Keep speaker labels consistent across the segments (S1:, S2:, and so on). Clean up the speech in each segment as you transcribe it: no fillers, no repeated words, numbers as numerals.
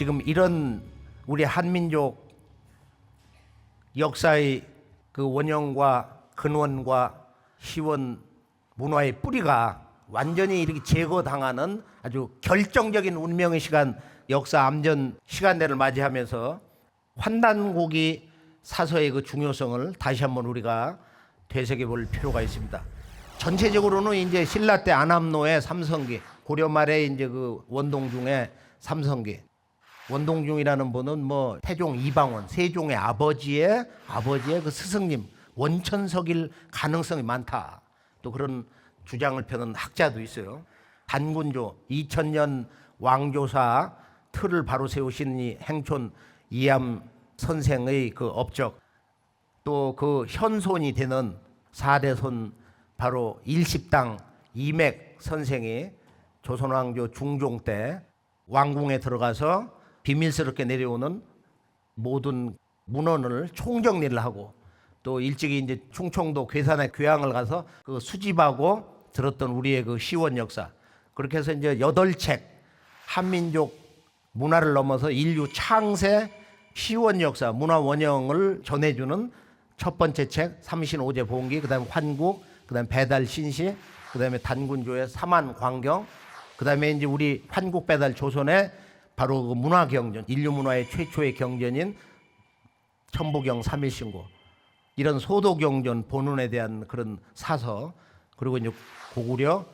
S1: 지금 이런 우리 한민족 역사의 그 원형과 근원과 시원 문화의 뿌리가 완전히 이렇게 제거당하는 아주 결정적인 운명의 시간, 역사 암전 시간대를 맞이하면서 환단고기 사서의 그 중요성을 다시 한번 우리가 되새겨 볼 필요가 있습니다. 전체적으로는 이제 신라 때 안암로의 삼성기, 고려 말에 이제 그 원동중의 삼성기. 원동중이라는 분은 뭐 태종 이방원, 세종의 아버지의 그 스승님 원천석일 가능성이 많다. 또 그런 주장을 펴는 학자도 있어요. 단군조 2000년 왕조사 틀을 바로 세우신 이 행촌 이암 선생의 그 업적, 또 그 현손이 되는 4대손 바로 일십당 이맥 선생이 조선왕조 중종 때 왕궁에 들어가서 비밀스럽게 내려오는 모든 문헌을 총정리를 하고, 또 일찍이 이제 충청도 괴산에 교양을 가서 그 수집하고 들었던 우리의 그 시원 역사, 그렇게 해서 이제 8책 한민족 문화를 넘어서 인류 창세 시원 역사 문화 원형을 전해주는 첫 번째 책 삼신오제 봉기, 그다음에 환국, 그다음에 배달 신시, 그다음에 단군조의 삼안광경, 그다음에 이제 우리 환국 배달 조선의 바로 그 문화 경전, 인류 문화의 최초의 경전인 천부경 삼일신고, 이런 소도 경전 본원에 대한 그런 사서, 그리고 이제 고구려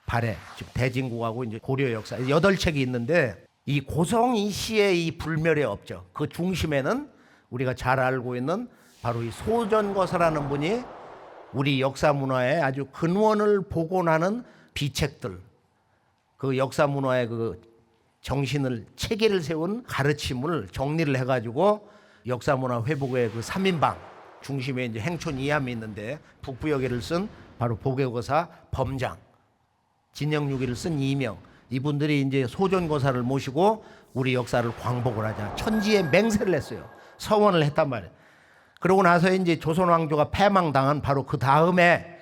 S1: 발해, 즉 대진국하고 이제 고려 역사 8책이 있는데, 이 고성이 시의 이 불멸의 업적 그 중심에는 우리가 잘 알고 있는 바로 이 소전거사라는 분이 우리 역사 문화의 아주 근원을 복원하는 비책들, 그 역사 문화의 그 정신을 체계를 세운 가르침을 정리를 해가지고 역사 문화 회복의 그 3인방 중심에 이제 행촌 이암이 있는데, 북부여기를 쓴 바로 보계거사 범장, 진영유기를 쓴 이명, 이분들이 이제 소전거사를 모시고 우리 역사를 광복을 하자 천지에 맹세를 했어요. 서원을 했단 말이에요. 그러고 나서 이제 조선 왕조가 패망당한 바로 그 다음에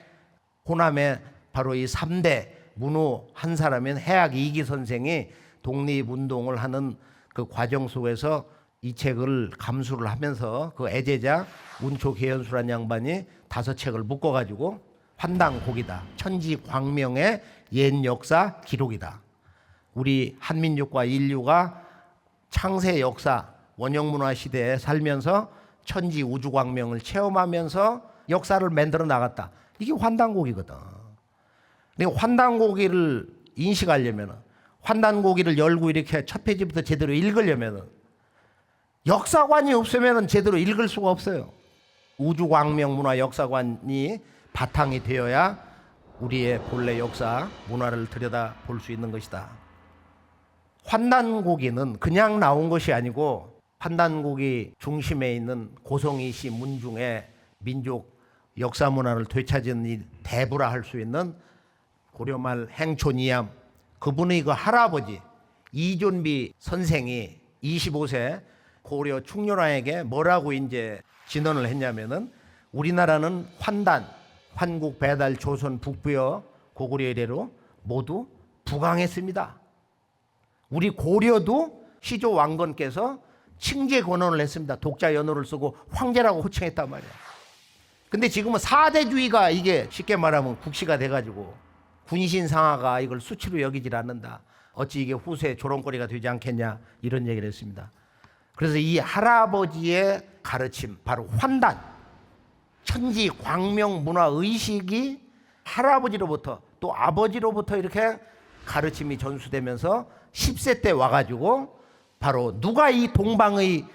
S1: 호남에 바로 이 3대 문호 한 사람인 해학 이기 선생이 독립운동을 하는 그 과정 속에서 이 책을 감수를 하면서 그 애제자 운초 계연수란 양반이 5책을 묶어가지고 환단고기다, 천지광명의 옛 역사 기록이다, 우리 한민족과 인류가 창세 역사 원형문화 시대에 살면서 천지 우주광명을 체험하면서 역사를 만들어 나갔다, 이게 환단고기거든. 근데 환단고기를 인식하려면, 환단고기를 열고 이렇게 첫 페이지부터 제대로 읽으려면 역사관이 없으면 제대로 읽을 수가 없어요. 우주광명 문화 역사관이 바탕이 되어야 우리의 본래 역사 문화를 들여다 볼 수 있는 것이다. 환단고기는 그냥 나온 것이 아니고, 환단고기 중심에 있는 고성이시 문중의 민족 역사 문화를 되찾은 이 대부라 할 수 있는 고려말 행촌 이암, 그분의 그 할아버지 이존비 선생이 25세 고려 충렬왕에게 뭐라고 이제 진언을 했냐면은, 우리나라는 환단, 환국, 배달, 조선, 북부여, 고구려 이래로 모두 부강했습니다. 우리 고려도 시조 왕건께서 칭제 권원을 했습니다. 독자 연호를 쓰고 황제라고 호칭했단 말이야. 근데 지금은 사대주의가 이게 쉽게 말하면 국시가 돼가지고 군신 상하가 이걸 수치로 여기질 않는다. 어찌 이게 후세 조롱거리가 되지 않겠냐, 이런 얘기를 했습니다. 그래서 이 할아버지의 가르침, 바로 환단, 천지 광명 문화 의식이 할아버지로부터 또 아버지로부터 이렇게 가르침이 전수되면서 10세 때 와가지고 바로 누가 이 동방의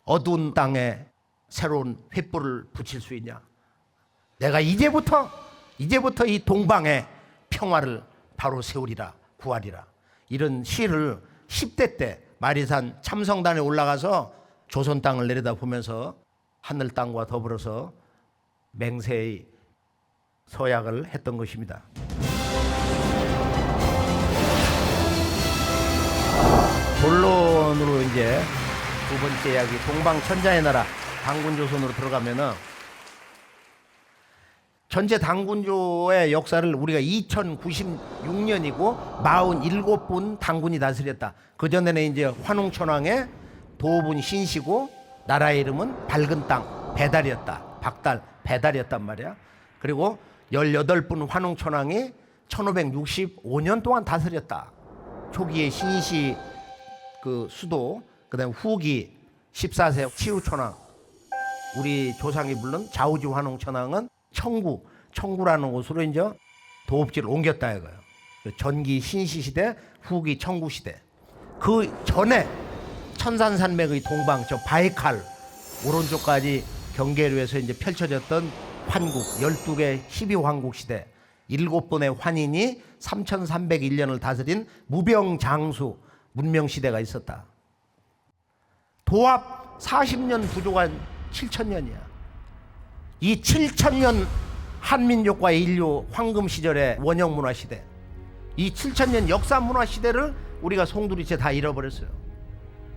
S1: 어두운 땅에 새로운 횃불을 붙일 수 있냐, 내가 이제부터 이 동방에 평화를 바로 세우리라, 구하리라, 이런 시를 10대 때 마리산 참성단에 올라가서 조선 땅을 내려다보면서 하늘 땅과 더불어서 맹세의 서약을 했던 것입니다. 본론으로 이제 두 번째 이야기, 동방천자의 나라 단군조선으로 들어가면은, 전체 단군조의 역사를 우리가 2096년이고 47분 단군이 다스렸다. 그전에는 이제 환웅천왕의 도분 신시고 나라의 이름은 밝은 땅 배달이었다. 박달 배달이었단 말이야. 그리고 18분 환웅천왕이 1565년 동안 다스렸다. 초기에 신시 그 수도, 그다음에 후기 14세 치우천왕, 우리 조상이 부른 자우지 환웅천왕은 청구라는 곳으로 이제 도읍지를 옮겼다 이거예요. 전기 신시 시대, 후기 청구 시대. 그 전에 천산산맥의 동방 저 바이칼 오른쪽까지 경계로 해서 이제 펼쳐졌던 환국 12개 12황국 시대, 7번의 환인이 3301년을 다스린 무병장수 문명 시대가 있었다. 도합 40년 부족한 7000년이야. 이 7000년 한민족과 인류 황금 시절의 원형 문화 시대, 이 7000년 역사 문화 시대를 우리가 송두리째 다 잃어버렸어요.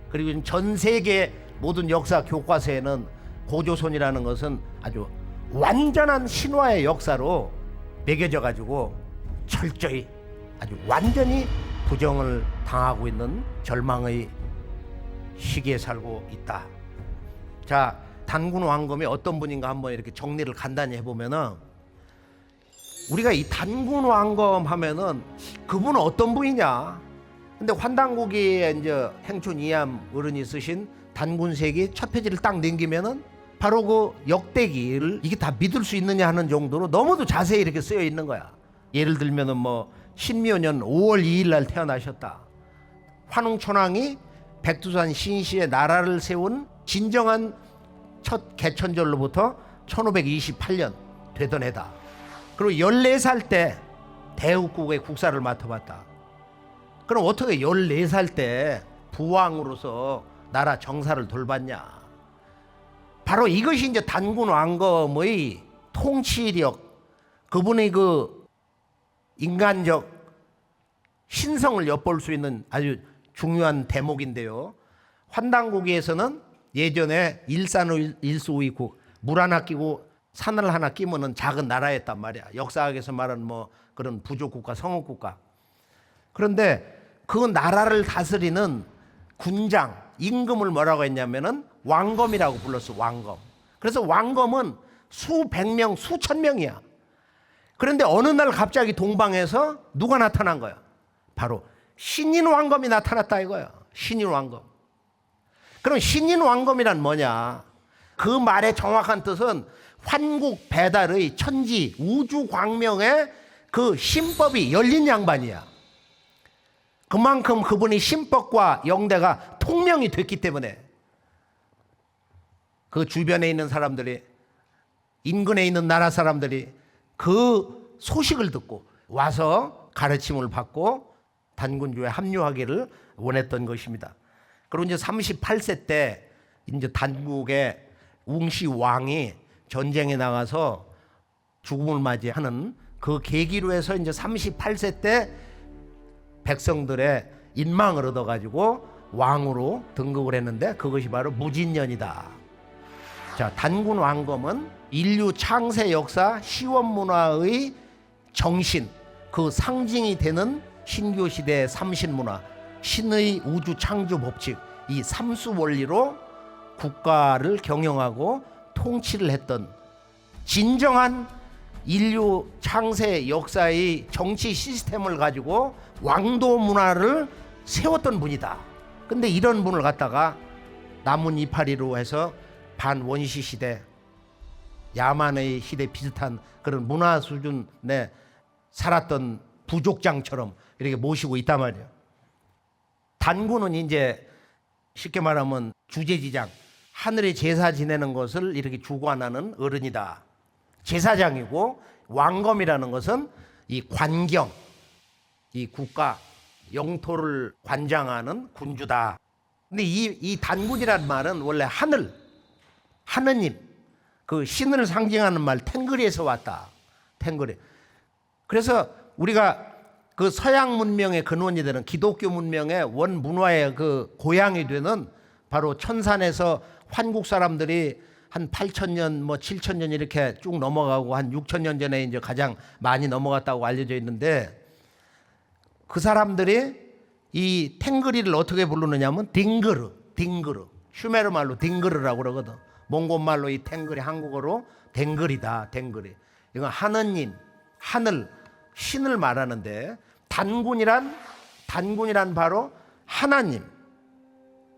S1: 그리고 전 세계 모든 역사 교과서에는 고조선이라는 것은 아주 완전한 신화의 역사로 매겨져 가지고 철저히 아주 완전히 부정을 당하고 있는 절망의 시기에 살고 있다. 자, 단군 왕검이 어떤 분인가 한번 이렇게 정리를 간단히 해보면은, 우리가 이 단군 왕검 하면은 그분은 어떤 분이냐? 근데 환단고기에 이제 행촌 이암 어른이 쓰신 단군세기 첫 페이지를 딱 넘기면은 바로 그 역대기를 이게 다 믿을 수 있느냐 하는 정도로 너무도 자세히 이렇게 쓰여 있는 거야. 예를 들면은 뭐 신묘년 5월 2일 날 태어나셨다. 환웅천왕이 백두산 신시의 나라를 세운 진정한 첫 개천절로부터 1528년 되던 해다. 그리고 14살 때 대국국의 국사를 맡아봤다. 그럼 어떻게 14살 때 부왕으로서 나라 정사를 돌봤냐? 바로 이것이 이제 단군 왕검의 통치력, 그분의 그 인간적 신성을 엿볼 수 있는 아주 중요한 대목인데요. 환단고기에서는 예전에 일산일수이국 물 하나 끼고 산을 하나 끼면은 작은 나라였단 말이야. 역사학에서 말하는 뭐 그런 부족국가, 성읍국가. 그런데 그 나라를 다스리는 군장, 임금을 뭐라고 했냐면은 왕검이라고 불렀어. 왕검. 그래서 왕검은 수백 명, 수천 명이야. 그런데 어느 날 갑자기 동방에서 누가 나타난 거야? 바로 신인 왕검이 나타났다 이거야. 신인 왕검. 그럼 신인 왕검이란 뭐냐? 그 말의 정확한 뜻은 환국 배달의 천지 우주 광명의 그 신법이 열린 양반이야. 그만큼 그분이 신법과 영대가 통명이 됐기 때문에 그 주변에 있는 사람들이, 인근에 있는 나라 사람들이 그 소식을 듣고 와서 가르침을 받고 단군주에 합류하기를 원했던 것입니다. 그리고 이제 38세 때 이제 단국의 웅시 왕이 전쟁에 나가서 죽음을 맞이하는 그 계기로 해서 이제 38세 때 백성들의 인망을 얻어가지고 왕으로 등극을 했는데 그것이 바로 무진년이다. 자, 단군 왕검은 인류 창세 역사 시원 문화의 정신, 그 상징이 되는 신교 시대의 삼신문화, 신의 우주 창조 법칙, 이 삼수 원리로 국가를 경영하고 통치를 했던 진정한 인류 창세 역사의 정치 시스템을 가지고 왕도 문화를 세웠던 분이다. 근데 이런 분을 갖다가 남은 이파리로 해서 반원시 시대, 야만의 시대 비슷한 그런 문화 수준에 살았던 부족장처럼 이렇게 모시고 있단 말이에요. 단군은 이제 쉽게 말하면 주제지장, 하늘의 제사 지내는 것을 이렇게 주관하는 어른이다. 제사장이고, 왕검이라는 것은 이 관경, 이 국가 영토를 관장하는 군주다. 근데 이 단군이란 말은 원래 하느님, 그 신을 상징하는 말 탱그리에서 왔다. 탱그리. 그래서 우리가 그 서양 문명의 근원이 되는 기독교 문명의 원문화의 그 고향이 되는 바로 천산에서 환국 사람들이 한 8,000년, 뭐 7,000년 이렇게 쭉 넘어가고 한 6,000년 전에 이제 가장 많이 넘어갔다고 알려져 있는데, 그 사람들이 이 탱그리를 어떻게 부르느냐면 딩그르, 슈메르 말로 딩그르라고 그러거든. 몽골 말로 이 탱그리, 한국어로 댕글이다, 댕글이. 이건 하느님, 하늘, 신을 말하는데, 단군이란 바로 하나님,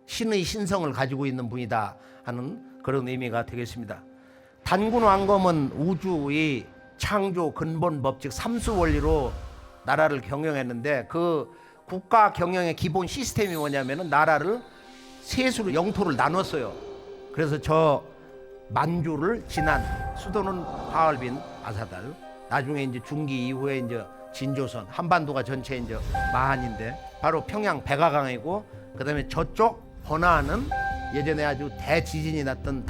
S1: 신의 신성을 가지고 있는 분이다 하는 그런 의미가 되겠습니다. 단군 왕검은 우주의 창조 근본 법칙 삼수 원리로 나라를 경영했는데, 그 국가 경영의 기본 시스템이 뭐냐면은 나라를 세수로 영토를 나눴어요. 그래서 저 만주를 지난 수도는 하얼빈, 아사달, 나중에 이제 중기 이후에 이제 진조선, 한반도가 전체 이제 마한인데 바로 평양 백화강이고, 그다음에 저쪽 번화는 예전에 아주 대지진이 났던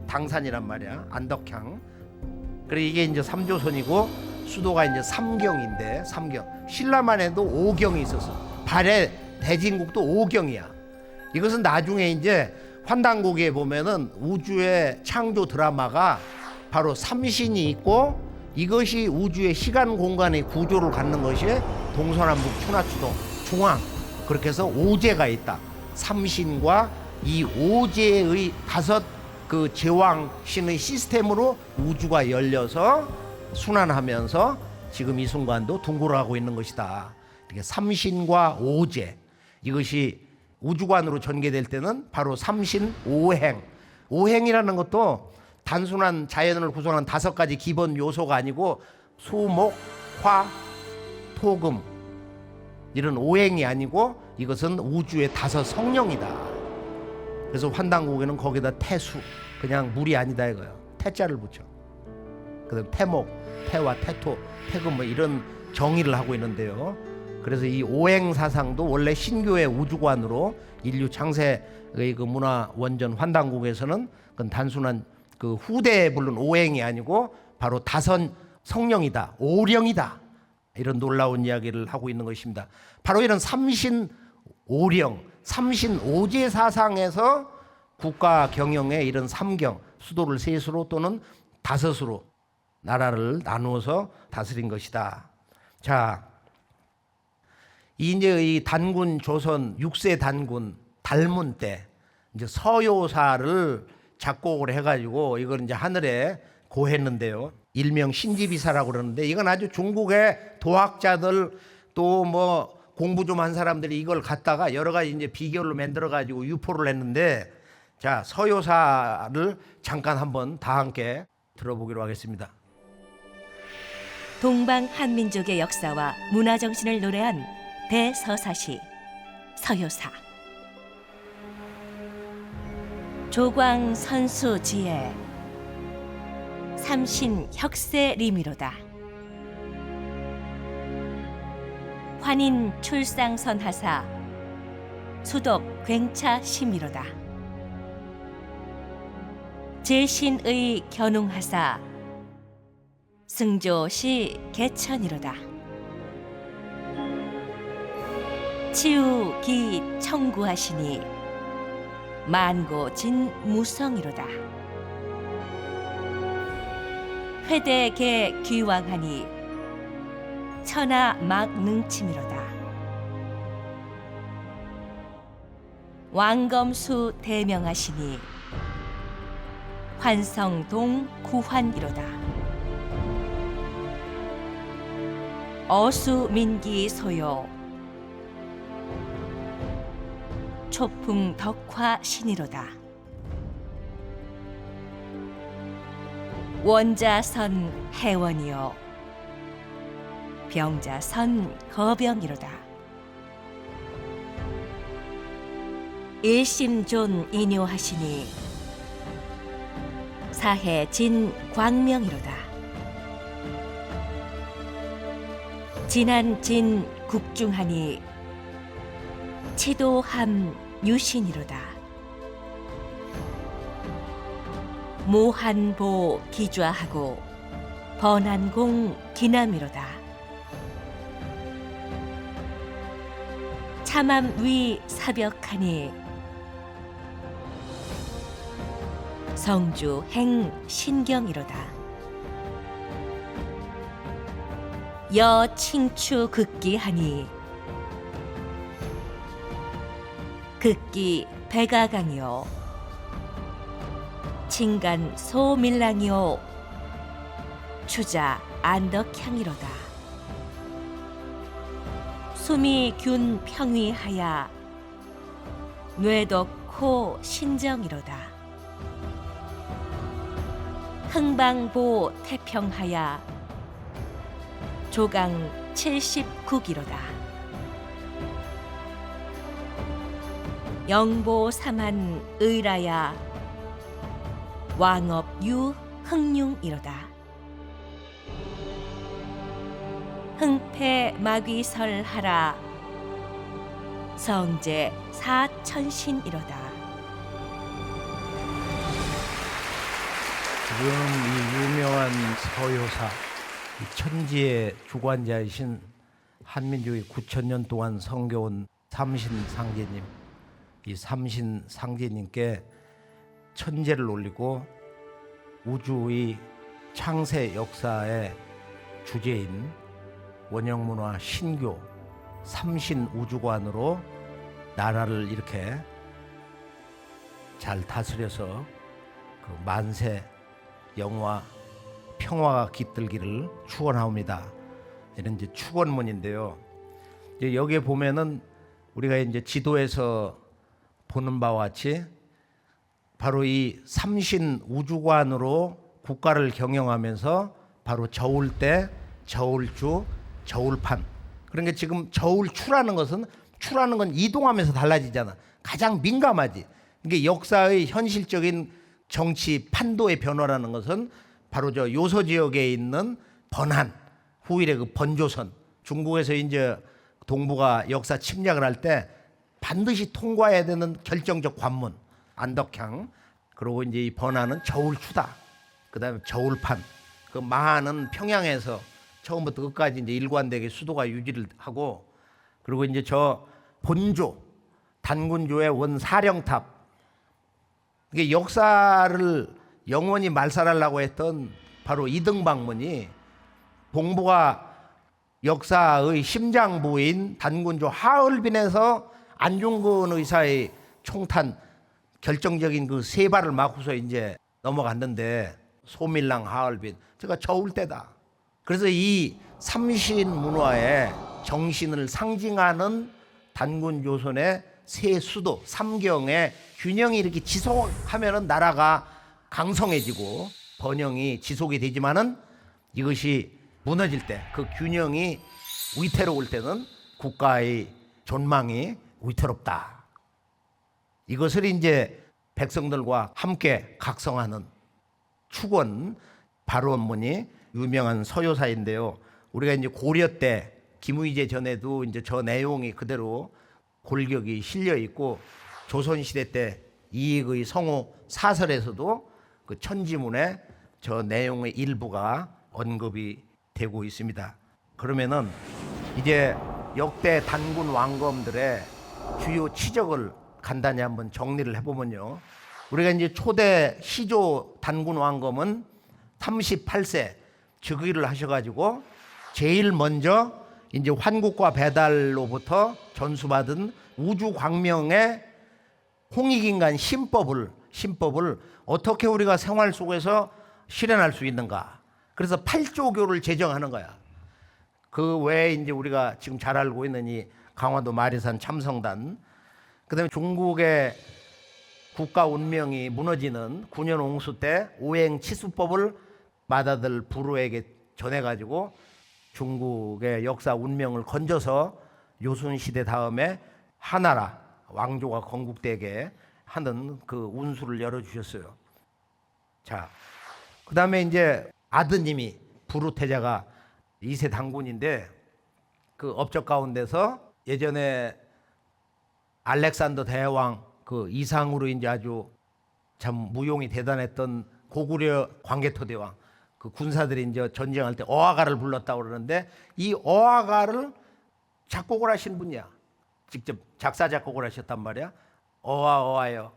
S1: 당산이란 말이야, 안덕향. 그래 이게 이제 삼조선이고, 수도가 이제 삼경인데, 신라만 해도 오경이 있었어. 발해 대진국도 오경이야. 이것은 나중에 이제 환단고기에 보면은 우주의 창조 드라마가 바로 삼신이 있고, 이것이 우주의 시간 공간의 구조를 갖는 것이 동서남북 추나추동 중앙, 그렇게 해서 오제가 있다. 삼신과 이 오제의 5 그 제왕신의 시스템으로 우주가 열려서 순환하면서 지금 이 순간도 둥글어가고 있는 것이다. 이렇게 삼신과 오제, 이것이 우주관으로 전개될 때는 바로 삼신 오행. 오행이라는 것도 단순한 자연을 구성하는 5가지 기본 요소가 아니고 수, 목, 화, 토, 금, 이런 오행이 아니고 이것은 우주의 5 성령이다. 그래서 환단고개는 거기다 태수, 그냥 물이 아니다 이거예요. 태자를 붙여. 그다음 태목, 태와 태토, 태금 뭐 이런 정의를 하고 있는데요. 그래서 이 오행 사상도 원래 신교의 우주관으로 인류 창세의 그 문화 원전 환단국에서는 그건 단순한 그 후대에 부른 오행이 아니고 바로 5 성령이다, 오령이다, 이런 놀라운 이야기를 하고 있는 것입니다. 바로 이런 삼신 오령, 삼신 오제 사상에서 국가 경영의 이런 3경, 수도를 셋으로 또는 5으로 나라를 나누어서 다스린 것이다. 자, 이제 이 단군 조선 6세 단군 달문 때 이제 서요사를 작곡을 해가지고 이걸 이제 하늘에 고했는데요. 일명 신지비사라고 그러는데, 이건 아주 중국의 도학자들 또 뭐 공부 좀 한 사람들이 이걸 갖다가 여러 가지 이제 비결로 만들어 가지고 유포를 했는데, 자, 서요사를 잠깐 한번 다 함께 들어보기로 하겠습니다.
S2: 동방 한민족의 역사와 문화 정신을 노래한 대서사시 서요사. 조광 선수 지혜, 삼신 혁세 리미로다. 환인 출상선 하사, 수덕 굉차 심이로다. 제신의 견웅하사, 승조시 개천이로다. 치우기 청구하시니 만고진 무성이로다. 회대개 귀왕하니 천하 막능침이로다. 왕검수 대명하시니 환성동 구환이로다. 어수민기 소요 초풍 덕화 신이로다. 원자선 해원이요 병자선 거병이로다. 일심존 인요하시니 사해진 광명이로다. 진한진 국중하니 치도함 유신이로다. 모한보 기좌하고 번한공 기남이로다. 참암위 사벽하니 성주 행신경이로다. 여 칭추 극기하니 극기 백아강이요 칭간 소밀랑이요 추자 안덕향이로다. 숨이 균 평위하야 뇌덕코 신정이로다. 흥방보 태평하야 조강 70국이로다. 영보 삼한 의라야 왕업유 흥룡이로다. 흥패 마귀설하라 성제 사천신이로다.
S1: 지금 이 유명한 서효사, 이 천지의 주관자이신 한민족이 9,000년 동안 섬겨온 삼신상제님, 이 삼신상제님께 천재를 올리고 우주의 창세 역사의 주제인 원형문화 신교 삼신우주관으로 나라를 이렇게 잘 다스려서 그 만세 영화 평화가 깃들기를 축원하옵니다. 이런 이제 축원문인데요. 이제 여기에 보면은 우리가 이제 지도에서 보는 바와 같이 바로 이 삼신 우주관으로 국가를 경영하면서 바로 저울대, 저울주, 저울판. 그러니까 지금 저울추라는 것은 추라는 건 이동하면서 달라지잖아. 가장 민감하지. 이게 역사의 현실적인 정치 판도의 변화라는 것은 바로 저 요소 지역에 있는 번한 후일의 그 번조선, 중국에서 이제 동북아 역사 침략을 할 때 반드시 통과해야 되는 결정적 관문 안덕향, 그리고 이제 이 번한은 저울추다. 그다음에 저울판. 그 마하는 평양에서 처음부터 끝까지 이제 일관되게 수도가 유지를 하고, 그리고 이제 저 본조 단군조의 원사령탑. 이게 역사를 영원히 말살하려고 했던 바로 이등방문이 동북아 역사의 심장부인 단군조 하얼빈에서 안중근 의사의 총탄 결정적인 그 세 발을 맞고서 이제 넘어갔는데, 소밀랑 하얼빈, 제가 저울대다. 그래서 이 삼신 문화의 정신을 상징하는 단군 조선의 세 수도 삼경의 균형이 이렇게 지속하면은 나라가 강성해지고 번영이 지속이 되지만은 이것이 무너질 때, 그 균형이 위태로울 때는 국가의 존망이 위태롭다. 이것을 이제 백성들과 함께 각성하는 축원 발원문이 유명한 서효사인데요. 우리가 이제 고려 때 김의제 전에도 이제 저 내용이 그대로 골격이 실려 있고, 조선 시대 때 이익의 성호 사설에서도 그 천지문에 저 내용의 일부가 언급이 되고 있습니다. 그러면은 이제 역대 단군 왕검들의 주요 치적을 간단히 한번 정리를 해보면요. 우리가 이제 초대 시조 단군 왕검은 38세 즉위를 하셔가지고 제일 먼저 이제 환국과 배달로부터 전수받은 우주광명의 홍익인간 신법을 어떻게 우리가 생활 속에서 실현할 수 있는가. 그래서 8조교를 제정하는 거야. 그 외에 이제 우리가 지금 잘 알고 있는 이 강화도 마리산 참성단, 그다음에 중국의 국가 운명이 무너지는 9년 옹수 때 오행치수법을 맏아들 부르에게 전해가지고 중국의 역사 운명을 건져서 요순 시대 다음에 하나라 왕조가 건국되게 하는 그 운수를 열어주셨어요. 자, 그다음에 이제 아드님이 부르태자가 2세 단군인데, 그 업적 가운데서 예전에 알렉산더 대왕 그 이상으로 이제 아주 참 무용이 대단했던 고구려 광개토 대왕, 그 군사들이 이제 전쟁할 때 어화가를 불렀다고 그러는데, 이 어화가를 작곡을 하신 분이야. 직접 작사 작곡을 하셨단 말이야. 어하여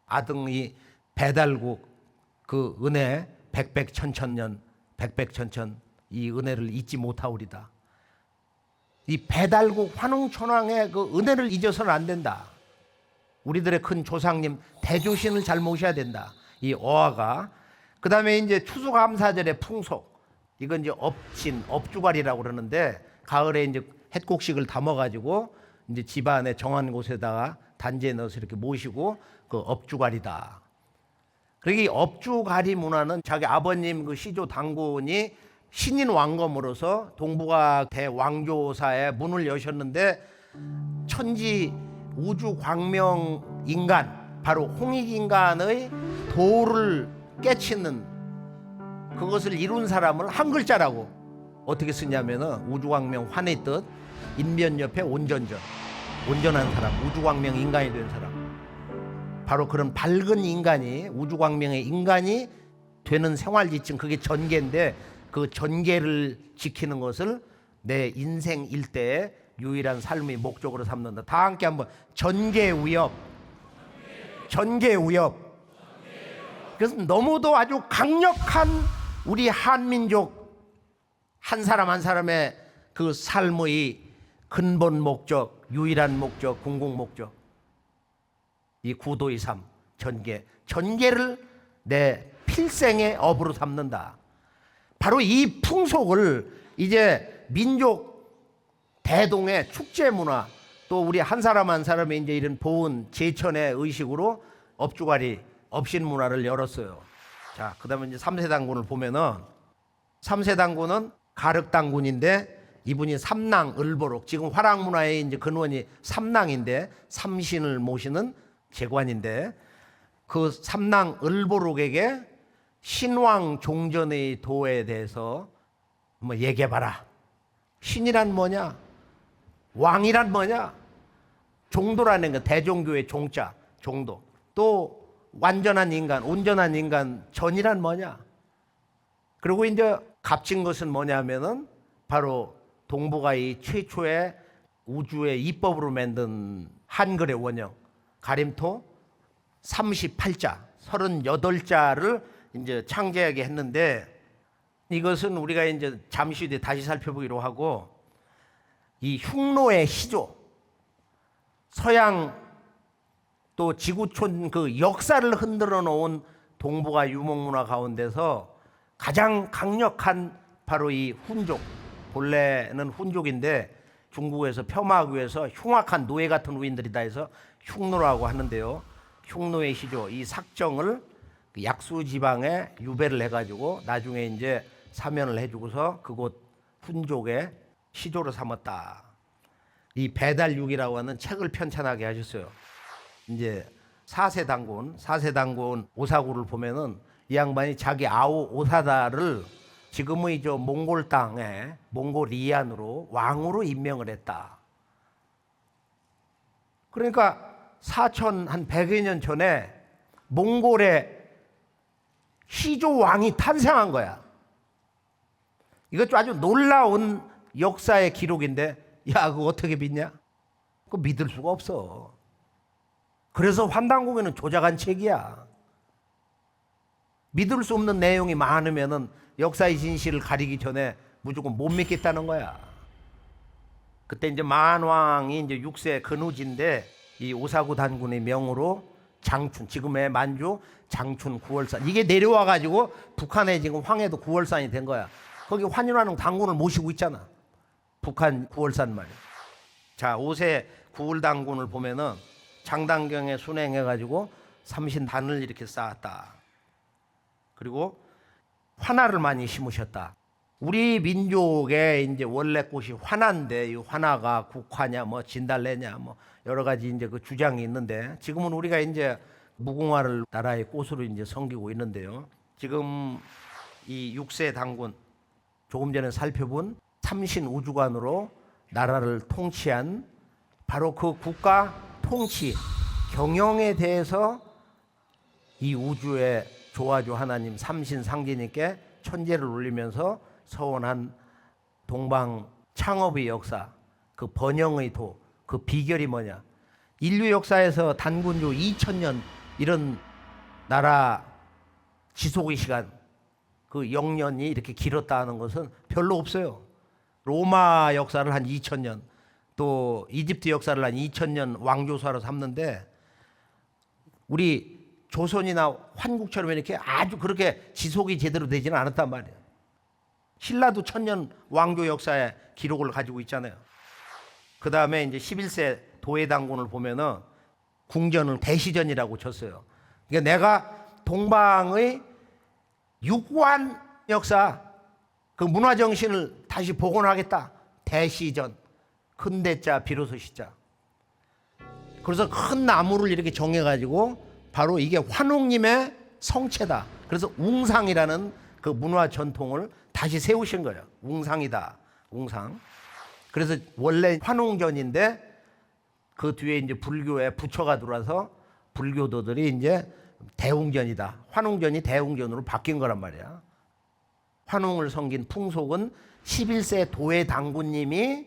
S1: 아등이 배달국 그 은혜 백백천천년 백백천천 이 은혜를 잊지 못하오리다. 이 배달국 환웅천왕의 그 은혜를 잊어서는 안 된다. 우리들의 큰 조상님 대조신을 잘 모셔야 된다. 이 어화가. 그 다음에 이제 추수감사절의 풍속. 이건 이제 업진, 업주갈이라고 그러는데 가을에 이제 햇곡식을 담아가지고 이제 집안의 정한 곳에다가 단지에 넣어서 이렇게 모시고 그 업주갈이다. 그러니까 이 업주갈이 문화는 자기 아버님 그 시조 당군이 신인 왕검으로서 동북아 대왕조사의 문을 여셨는데 천지 우주 광명 인간 바로 홍익 인간의 도를 깨치는 그것을 이룬 사람을 한 글자라고 어떻게 쓰냐면은 우주광명 환의 뜻 인변 옆에 온전전 온전한 사람 우주광명 인간이 된 사람 바로 그런 밝은 인간이 우주광명의 인간이 되는 생활지침 그게 전계인데 그 전계를 지키는 것을 내 인생 일대의 유일한 삶의 목적으로 삼는다. 다 함께 한번 전계우엽 전계우엽. 그래서 너무도 아주 강력한 우리 한민족 한 사람 한 사람의 그 삶의 근본 목적 유일한 목적 궁극 목적 이 구도의 삶 전계를 내 필생의 업으로 삼는다. 바로 이 풍속을 이제 민족 대동의 축제 문화 또 우리 한 사람 한 사람의 이제 이런 보은 제천의 의식으로 업주갈이 업신 문화를 열었어요. 자, 그다음에 이제 3세 단군을 보면은 3세 단군은 가륵 단군인데 이분이 삼랑 을보록 지금 화랑 문화의 이제 근원이 삼랑인데 삼신을 모시는 제관인데 그 삼랑 을보록에게 신왕 종전의 도에 대해서 한번 얘기해봐라. 신이란 뭐냐? 왕이란 뭐냐? 종도라는 거 대종교의 종자 종도 또 완전한 인간 온전한 인간 전이란 뭐냐? 그리고 이제 값진 것은 뭐냐면은 바로 동북아의 최초의 우주의 이법으로 만든 한글의 원형 가림토 38자 38자를 이제 창제하게 했는데 이것은 우리가 이제 잠시 뒤에 다시 살펴보기로 하고 이 흉노의 시조 서양 또 지구촌 그 역사를 흔들어 놓은 동북아 유목문화 가운데서 가장 강력한 바로 이 훈족 본래는 훈족인데 중국에서 폄하하기 위해서 흉악한 노예 같은 우인들이다 해서 흉노라고 하는데요. 흉노의 시조 이 삭정을 약수 지방에 유배를 해가지고 나중에 이제 사면을 해주고서 그곳 훈족의 시조로 삼았다. 이 배달육이라고 하는 책을 편찬하게 하셨어요. 이제 4세 단군 오사구를 보면은 이 양반이 자기 아우 오사다를 지금의 저 몽골 땅에 몽골이안으로 왕으로 임명을 했다. 그러니까 4100여 년 전에 몽골의 시조 왕이 탄생한 거야. 이것도 아주 놀라운 역사의 기록인데 야 그거 어떻게 믿냐? 그거 믿을 수가 없어. 그래서 환단고개는 조작한 책이야. 믿을 수 없는 내용이 많으면은 역사의 진실을 가리기 전에 무조건 못 믿겠다는 거야. 그때 이제 만왕이 이제 6세 근우지인데 이 오사구 단군의 명으로 장춘 지금의 만주 장춘 구월산 이게 내려와 가지고 북한에 지금 황해도 구월산이 된 거야. 거기 환윤환웅 단군을 모시고 있잖아. 북한 구월산 말이야. 자 5세 구월 단군을 보면은 장단경에 순행해 가지고 삼신단을 이렇게 쌓았다. 그리고 화나를 많이 심으셨다. 우리 민족의 이제 원래 꽃이 화나인데 이 화나가 국화냐 뭐 진달래냐 뭐 여러 가지 이제 그 주장이 있는데 지금은 우리가 이제 무궁화를 나라의 꽃으로 이제 섬기고 있는데요. 지금 이 6세 단군 조금 전에 살펴본 삼신 우주관으로 나라를 통치한 바로 그 국가 통치 경영에 대해서 이 우주의 조화주 하나님 삼신 상제님께 천재를 올리면서 서원한 동방 창업의 역사 그 번영의 도 그 비결이 뭐냐? 인류 역사에서 단군주 2000년 이런 나라 지속의 시간, 그 영년이 이렇게 길었다 하는 것은 별로 없어요. 로마 역사를 한 2000년, 또 이집트 역사를 한 2000년 왕조사로 삼는데 우리 조선이나 환국처럼 이렇게 아주 그렇게 지속이 제대로 되지는 않았단 말이에요. 신라도 1000년 왕조 역사의 기록을 가지고 있잖아요. 그 다음에 이제 11세 도해당군을 보면은 궁전을 대시전이라고 쳤어요. 그러니까 내가 동방의 육관 역사, 그 문화 정신을 다시 복원하겠다. 대시전, 큰 대자 비로소 시자. 그래서 큰 나무를 이렇게 정해가지고 바로 이게 환웅님의 성체다. 그래서 웅상이라는 그 문화 전통을 다시 세우신 거예요. 웅상이다, 웅상. 그래서 원래 환웅전인데 그 뒤에 이제 불교에 부처가 들어와서 불교도들이 이제 대웅전이다. 환웅전이 대웅전으로 바뀐 거란 말이야. 환웅을 섬긴 풍속은 11세 도해 당군님이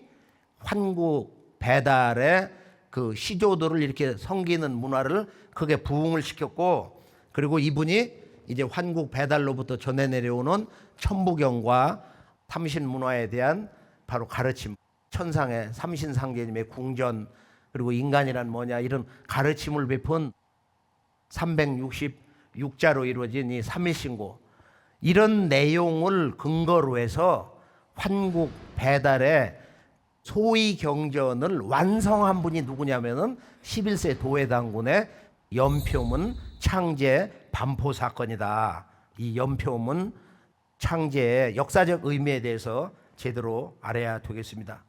S1: 환국 배달의 그 시조들을 이렇게 섬기는 문화를 크게 부흥을 시켰고, 그리고 이분이 이제 환국 배달로부터 전해 내려오는 천부경과 삼신 문화에 대한 바로 가르침, 천상의 삼신상제님의 궁전, 그리고 인간이란 뭐냐 이런 가르침을 베푼 366자로 이루어진 이 삼일신고, 이런 내용을 근거로 해서 환국 배달의 소위 경전을 완성한 분이 누구냐면은 11세 도해당군의 연표문 창제 반포 사건이다. 이 연표문 창제의 역사적 의미에 대해서 제대로 알아야 되겠습니다.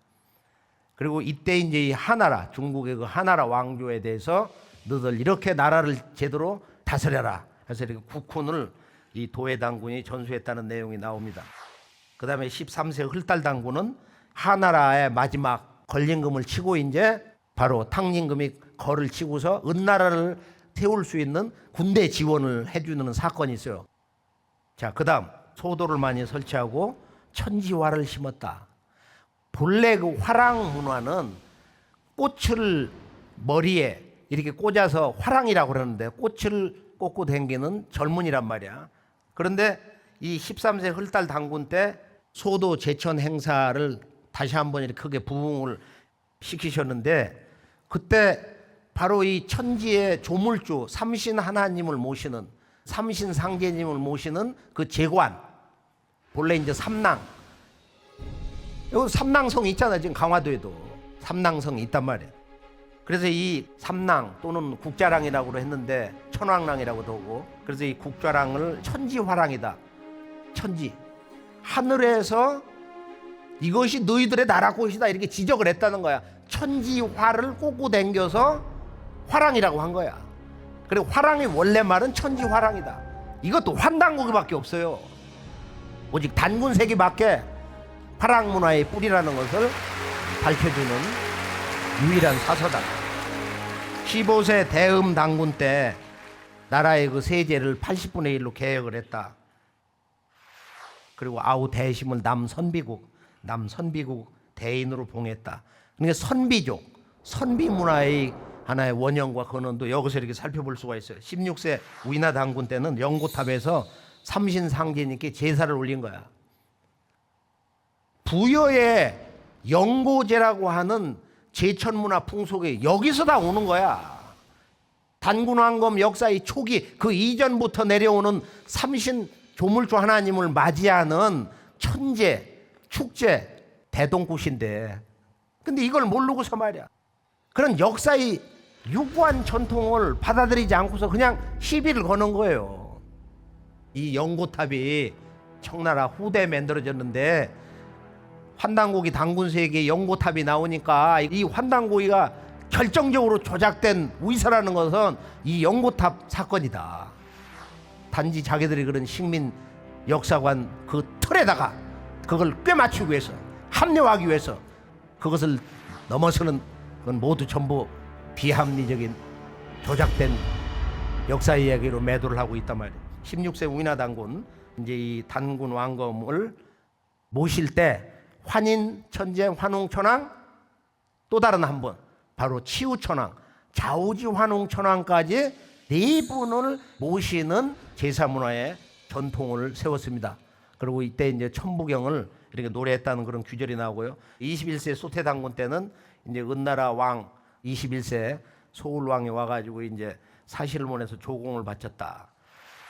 S1: 그리고 이때 이제 이 하나라, 중국의 그 하나라 왕조에 대해서 너들 이렇게 나라를 제대로 다스려라. 그래서 이렇게 국훈을 이 도해당군이 전수했다는 내용이 나옵니다. 그 다음에 13세 흘달당군은 하나라의 마지막 걸림금을 치고 이제 바로 탕림금이 거를 치고서 은나라를 태울 수 있는 군대 지원을 해주는 사건이 있어요. 자, 그 다음 소도를 많이 설치하고 천지화를 심었다. 본래 그 화랑 문화는 꽃을 머리에 이렇게 꽂아서 화랑이라고 그러는데 꽃을 꽂고 다니는 젊은이란 말이야. 그런데 이 13세 흘달 당군 때 소도 제천 행사를 다시 한번 이렇게 크게 부흥을 시키셨는데, 그때 바로 이 천지의 조물주 삼신 하나님을 모시는, 삼신 상제님을 모시는 그 제관, 본래 이제 삼낭, 여기 삼낭성이 있잖아요. 지금 강화도에도 삼낭성이 있단 말이에요. 그래서 이 삼낭 또는 국자랑이라고 했는데 천왕랑이라고도 하고, 그래서 이 국자랑을 천지화랑이다. 천지, 하늘에서 이것이 너희들의 나라 꽃이다 이렇게 지적을 했다는 거야. 천지화를 꽂고 댕겨서 화랑이라고 한 거야. 그리고 화랑의 원래 말은 천지화랑이다. 이것도 환단고기밖에 없어요. 오직 단군세기밖에 화랑 문화의 뿌리라는 것을 밝혀주는 유일한 사서다. 15세 대음 당군 때 나라의 그 세제를 80분의 1로 개혁을 했다. 그리고 아우 대심을 남선비국 대인으로 봉했다. 그러니까 선비족, 선비 문화의 하나의 원형과 근원도 여기서 이렇게 살펴볼 수가 있어요. 16세 위나 당군 때는 연고탑에서 삼신상제님께 제사를 올린 거야. 부여의 영고제라고 하는 제천문화 풍속이 여기서 다 오는 거야. 단군왕검 역사의 초기 그 이전부터 내려오는 삼신 조물주 하나님을 맞이하는 천제, 축제, 대동굿인데, 근데 이걸 모르고서 말이야. 그런 역사의 유구한 전통을 받아들이지 않고서 그냥 시비를 거는 거예요. 이 연고탑이 청나라 후대에 만들어졌는데 환단고기 당군세계에 연고탑이 나오니까 이 환단고기가 결정적으로 조작된 위서라는 것은 이 연고탑 사건이다. 단지 자기들이 그런 식민 역사관 그 틀에다가 그걸 꿰맞추기 위해서, 합리화하기 위해서 그것을 넘어서는 그건 모두 전부 비합리적인 조작된 역사 이야기로 매도를 하고 있단 말이에요. 16세 위나 당군, 이제 이 단군 왕검을 모실 때 환인, 천재, 환웅, 천왕, 또 다른 한 분, 바로 치우 천왕, 좌우지 환웅 천왕까지 네 분을 모시는 제사 문화의 전통을 세웠습니다. 그리고 이때 이제 천부경을 이렇게 노래했다는 그런 규절이 나오고요. 21세 소태당군 때는 이제 은나라 왕 21세 소울왕이 와가지고 이제 사실문에서 조공을 바쳤다.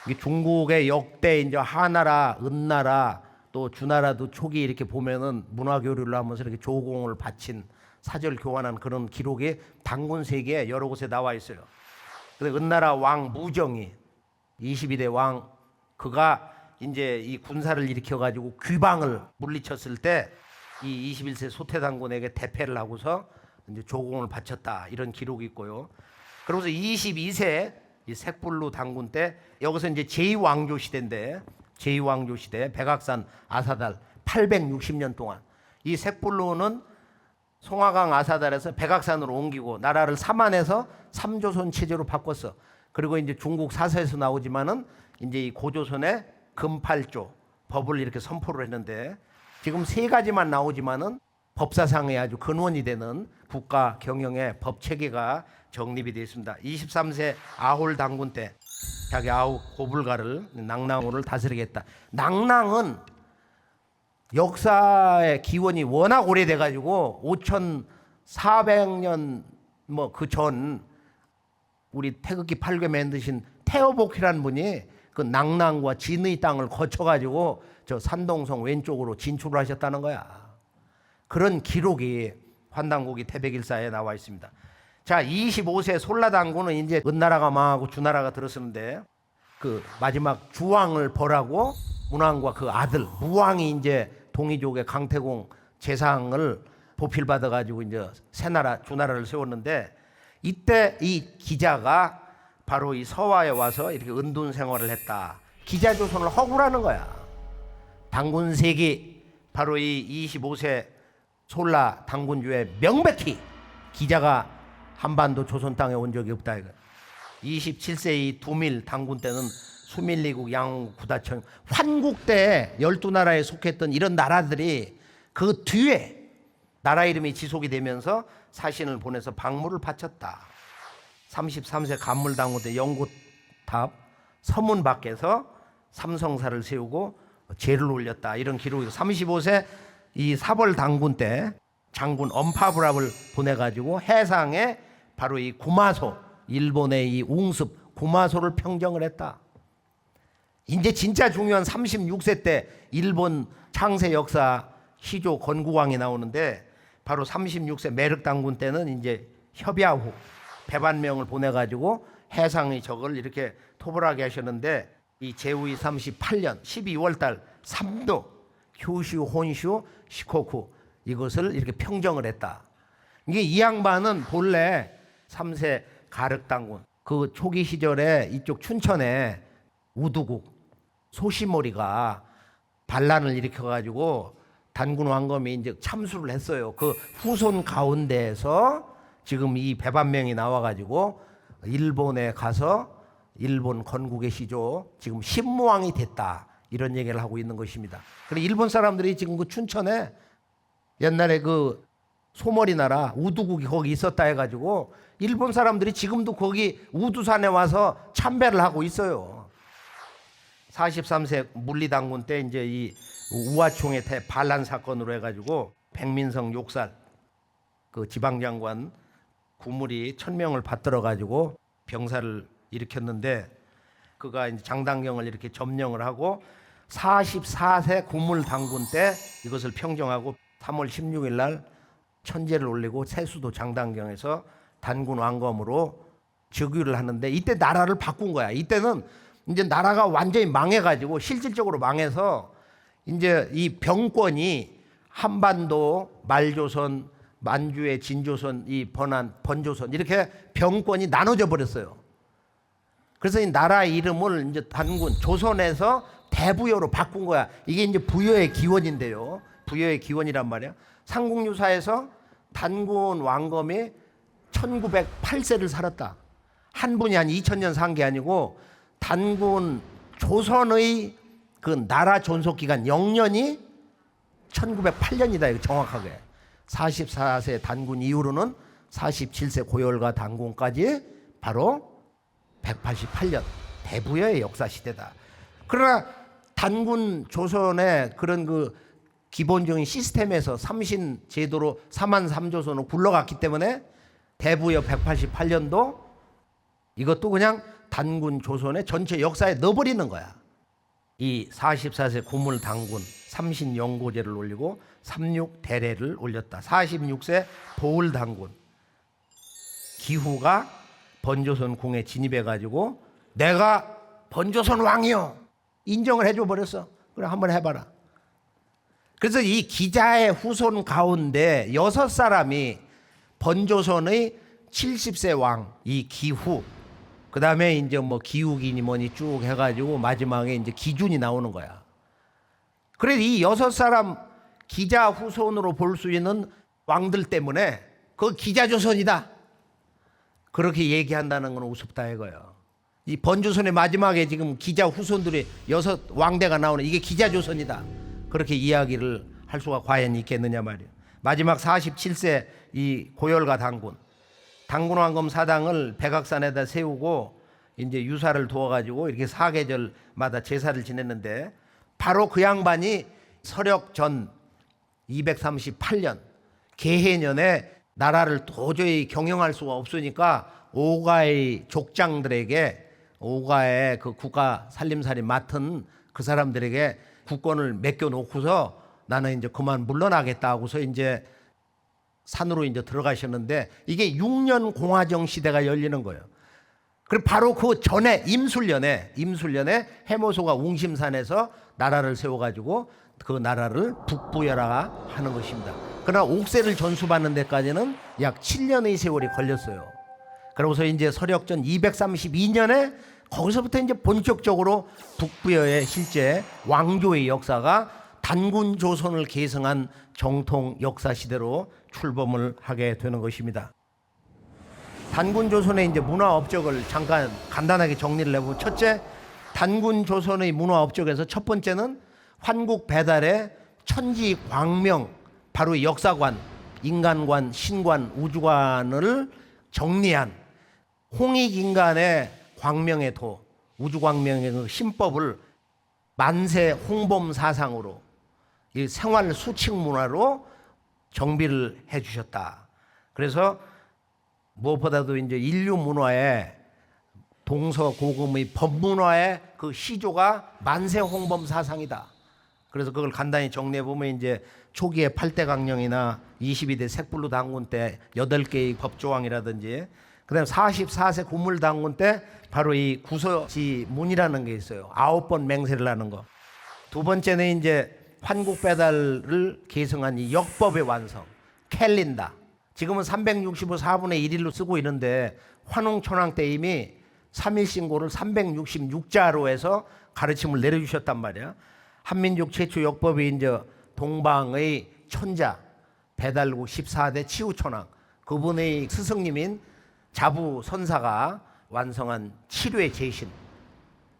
S1: 이게 중국의 역대 이제 하나라, 은나라 또 주나라도 초기 이렇게 보면은 문화 교류를 하면서 이렇게 조공을 바친 사절 교환한 그런 기록이 당군 세계에 여러 곳에 나와 있어요. 근데 은나라 왕 무정이 22대 왕 그가 이제 이 군사를 일으켜 가지고 귀방을 물리쳤을 때 이 21세 소태당군에게 대패를 하고서 이제 조공을 바쳤다 이런 기록이 있고요. 그러면서 22세 이 색불루 당군 때 여기서 이제 제2왕조 시대인데 제2왕조 시대 백악산 아사달 860년 동안 이 색불루는 송화강 아사달에서 백악산으로 옮기고 나라를 삼한해서 삼조선 체제로 바꿨어. 그리고 이제 중국 사서에서 나오지만은 이제 이 고조선의 금팔조 법을 이렇게 선포를 했는데 지금 세 가지만 나오지만은 법사상에 아주 근원이 되는 국가 경영의 법 체계가 정립이 되어 있습니다. 23세 아홀 당군 때 자기 아홉 고불가를 낭낭호를 다스리겠다. 낭낭은 역사의 기원이 워낙 오래돼 가지고 5400년 뭐 그 전 우리 태극기 8개 만드신 태어복이라는 분이 그 낭낭과 진의 땅을 거쳐 가지고 저 산동성 왼쪽으로 진출을 하셨다는 거야. 그런 기록이 환단고기 태백일사에 나와 있습니다. 자, 25세 솔라당군은 이제 은나라가 망하고 주나라가 들었었는데 그 마지막 주왕을 벌하고 문왕과 그 아들 무왕이 이제 동이족의 강태공 재상을 보필받아 가지고 이제 새나라 주나라를 세웠는데 이때 이 기자가 바로 이 서화에 와서 이렇게 은둔 생활을 했다. 기자조선을 허구라는 거야. 당군색이 바로 이 25세 솔라 당군주에 명백히 기자가 한반도 조선 땅에 온 적이 없다 이거. 27세 이 두밀 당군 때는 수밀리국 양국 구다청 환국 때 12나라에 속했던 이런 나라들이 그 뒤에 나라 이름이 지속이 되면서 사신을 보내서 박물을 바쳤다. 33세 간물당군 때 영구탑 서문 밖에서 삼성사를 세우고 제를 올렸다 이런 기록이 35세 이 사벌 당군 때 장군 엄파브랍을 보내가지고 해상에 바로 이 구마소 일본의 이 웅습 구마소를 평정을 했다. 이제 진짜 중요한 36세 때 일본 창세 역사 시조 건국왕이 나오는데 바로 36세 메륵 당군 때는 이제 협야후 배반명을 보내가지고 해상의 적을 이렇게 토벌하게 하셨는데 이 제후이 38년 12월달 3도 휴슈 혼슈 시코쿠 이것을 이렇게 평정을 했다. 이게 이 양반은 본래 3세 가륵당군 그 초기 시절에 이쪽 춘천에 우두국 소시모리가 반란을 일으켜가지고 단군 왕검이 이제 참수를 했어요. 그 후손 가운데에서 지금 이 배반명이 나와가지고 일본에 가서 일본 건국의 시조 지금 신무왕이 됐다 이런 얘기를 하고 있는 것입니다. 그리고 일본 사람들이 지금 그 춘천에 옛날에 그 소머리 나라 우두국이 거기 있었다 해가지고 일본 사람들이 지금도 거기 우두산에 와서 참배를 하고 있어요. 43세 물리당군 때 이제 이 우화총의 반란 사건으로 해가지고 백민성 욕살 그 지방장관 구물이 1000명을 받들어 가지고 병사를 일으켰는데 그가 이제 장당경을 이렇게 점령을 하고 44세 구물 당군 때 이것을 평정하고 3월 16일 날 천제를 올리고 세수도 장당경에서 단군 왕검으로 즉위를 하는데 이때 나라를 바꾼 거야. 이때는 이제 나라가 완전히 망해가지고 실질적으로 망해서 이제 이 병권이 한반도 말조선 만주의 진조선 이 번조선 이렇게 병권이 나눠져 버렸어요. 그래서 이 나라 이름을 이제 단군 조선에서 대부여로 바꾼 거야. 이게 이제 부여의 기원인데요. 부여의 기원이란 말이야. 삼국유사에서 단군 왕검이 1908세를 살았다. 한 분이 한 2000년 산 게 아니고 단군 조선의 그 나라 존속 기간 영년이 1908년이다. 이거 정확하게. 44세 단군 이후로는 47세 고열가 단군까지 바로 188년 대부여의 역사 시대다. 그러나 단군 조선의 그런 그 기본적인 시스템에서 삼신 제도로 삼한 삼조선으로 굴러갔기 때문에 대부여 188년도 이것도 그냥 단군 조선의 전체 역사에 넣어버리는 거야. 이 44세 고물 단군 삼신 영고제를 올리고 36대례를 올렸다. 46세 보울 단군 기후가 번조선 궁에 진입해 가지고 내가 번조선 왕이요 인정을 해줘 버렸어. 그래 한번 해봐라. 그래서 이 기자의 후손 가운데 6사람이 번조선의 70세 왕 이 기후, 그 다음에 이제 뭐 기욱이니 뭐니 쭉 해가지고 마지막에 이제 기준이 나오는 거야. 그래 이 6사람 기자 후손으로 볼 수 있는 왕들 때문에 그 기자조선이다. 그렇게 얘기한다는 건 우습다 이거예요. 이 번조선의 마지막에 지금 기자 후손들이 6 왕대가 나오는 이게 기자조선이다. 그렇게 이야기를 할 수가 과연 있겠느냐 말이에요. 마지막 47세 이 고열가 단군 당군왕검 사당을 백악산에다 세우고 이제 유사를 두어가지고 이렇게 사계절마다 제사를 지냈는데 바로 그 양반이 서력 전 238년 개해년에 나라를 도저히 경영할 수가 없으니까 오가의 족장들에게 오가의 그 국가 살림살이 맡은 그 사람들에게 국권을 맡겨놓고서 나는 이제 그만 물러나겠다 하고서 이제 산으로 이제 들어가셨는데 이게 6년 공화정 시대가 열리는 거예요. 그리고 바로 그 전에 임술년에 해모소가 웅심산에서 나라를 세워가지고 그 나라를 북부여라 하는 것입니다. 그러나 옥세를 전수받는 데까지는 약 7년의 세월이 걸렸어요. 그러고서 이제 서력전 232년에 거기서부터 이제 본격적으로 북부여의 실제 왕조의 역사가 단군 조선을 계승한 정통 역사 시대로 출범을 하게 되는 것입니다. 단군 조선의 이제 문화 업적을 잠깐 간단하게 정리를 해보면 첫째, 단군 조선의 문화 업적에서 첫 번째는 환국 배달의 천지 광명, 바로 역사관, 인간관, 신관, 우주관을 정리한 홍익인간의 광명의 도, 우주광명의 그 신법을 만세 홍범 사상으로 이 생활 수칙 문화로 정비를 해 주셨다. 그래서 무엇보다도 이제 인류 문화의 동서고금의 법문화의 그 시조가 만세 홍범 사상이다. 그래서 그걸 간단히 정리해 보면 이제 초기의 8대 강령이나 22대 색불로 당군 때 8개의 법조항이라든지 그다음에 44세 고물 당군 때 바로 이 구서지문이라는 게 있어요. 9번 맹세를 하는 거. 두 번째는 이제 환국 배달을 계승한 이 역법의 완성, 캘린다. 지금은 365 4분의 1일로 쓰고 있는데 환웅천황 때 이미 3일 신고를 366자로 해서 가르침을 내려주셨단 말이야. 한민족 최초 역법이 이제 동방의 천자 배달국 14대 치우천황 그분의 스승님인 자부선사가 완성한 치료의 제신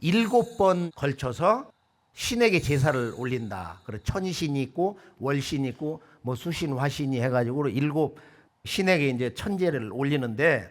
S1: 7번 걸쳐서 신에게 제사를 올린다. 그래 천신이 있고 월신이 있고 뭐 수신 화신이 해가지고 7 신에게 이제 천제를 올리는데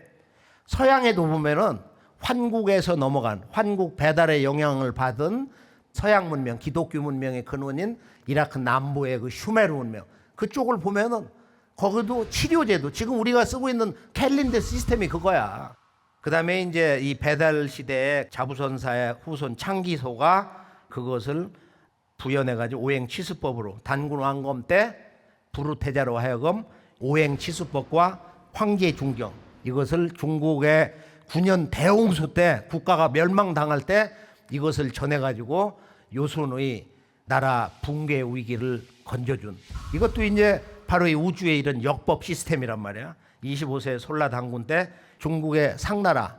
S1: 서양에도 보면은 환국에서 넘어간 환국 배달의 영향을 받은 서양 문명, 기독교 문명의 근원인 이라크 남부의 그 슈메르 문명 그쪽을 보면은 거기도 치료제도 지금 우리가 쓰고 있는 캘린더 시스템이 그거야. 그 다음에 이제 이 배달 시대의 자부선사의 후손 창기소가 그것을 부연해가지고 오행치수법으로 단군 왕검 때 부르태자로 하여금 오행치수법과 황제중경 이것을 중국의 9년 대홍수 때 국가가 멸망당할 때 이것을 전해가지고 요순의 나라 붕괴 위기를 건져준 이것도 이제 바로 이 우주의 이런 역법 시스템이란 말이야. 25세 솔라 당군 때 중국의 상나라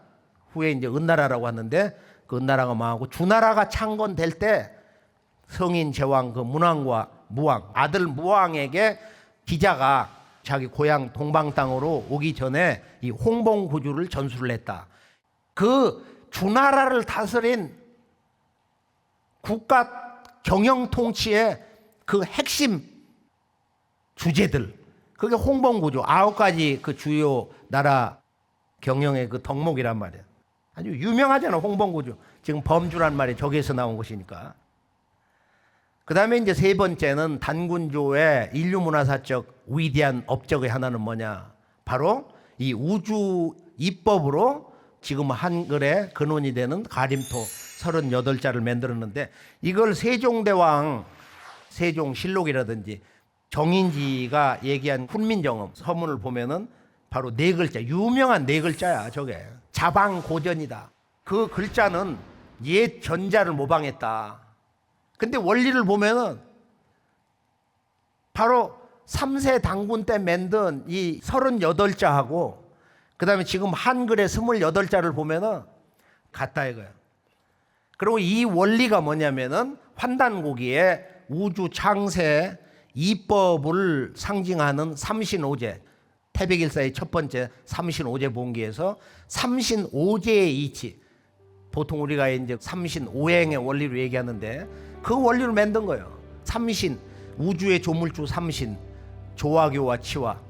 S1: 후에 이제 은나라라고 하는데 그 은나라가 망하고 주나라가 창건될 때 성인 제왕 그 문왕과 무왕 아들 무왕에게 기자가 자기 고향 동방 땅으로 오기 전에 이 홍봉구주를 전수를 했다. 그 주나라를 다스린 국가 경영 통치의 그 핵심 주제들 그게 홍봉구주 9가지 그 주요 나라 경영의 그 덕목이란 말이야. 아주 유명하잖아. 홍범구주. 지금 범주란 말이 저기에서 나온 것이니까. 그 다음에 이제 세 번째는 단군조의 인류문화사적 위대한 업적의 하나는 뭐냐? 바로 이 우주 입법으로 지금 한글에 근원이 되는 가림토 38자를 만들었는데, 이걸 세종대왕 세종실록이라든지 정인지가 얘기한 훈민정음 서문을 보면은 바로 네 글자, 유명한 네 글자야. 저게 자방고전이다. 그 글자는 옛 전자를 모방했다. 근데 원리를 보면은 바로 3세 단군 때 만든 이 38자하고 그 다음에 지금 한글의 28자를 보면은 같다 이거야. 그리고 이 원리가 뭐냐면은 환단고기에 우주 창세 이법을 상징하는 삼신오제, 태백일사의 첫 번째 삼신오제 본기에서 삼신오제의 이치, 보통 우리가 이제 삼신오행의 원리로 얘기하는데 그 원리를 만든 거예요. 삼신, 우주의 조물주 삼신, 조화교와 치화,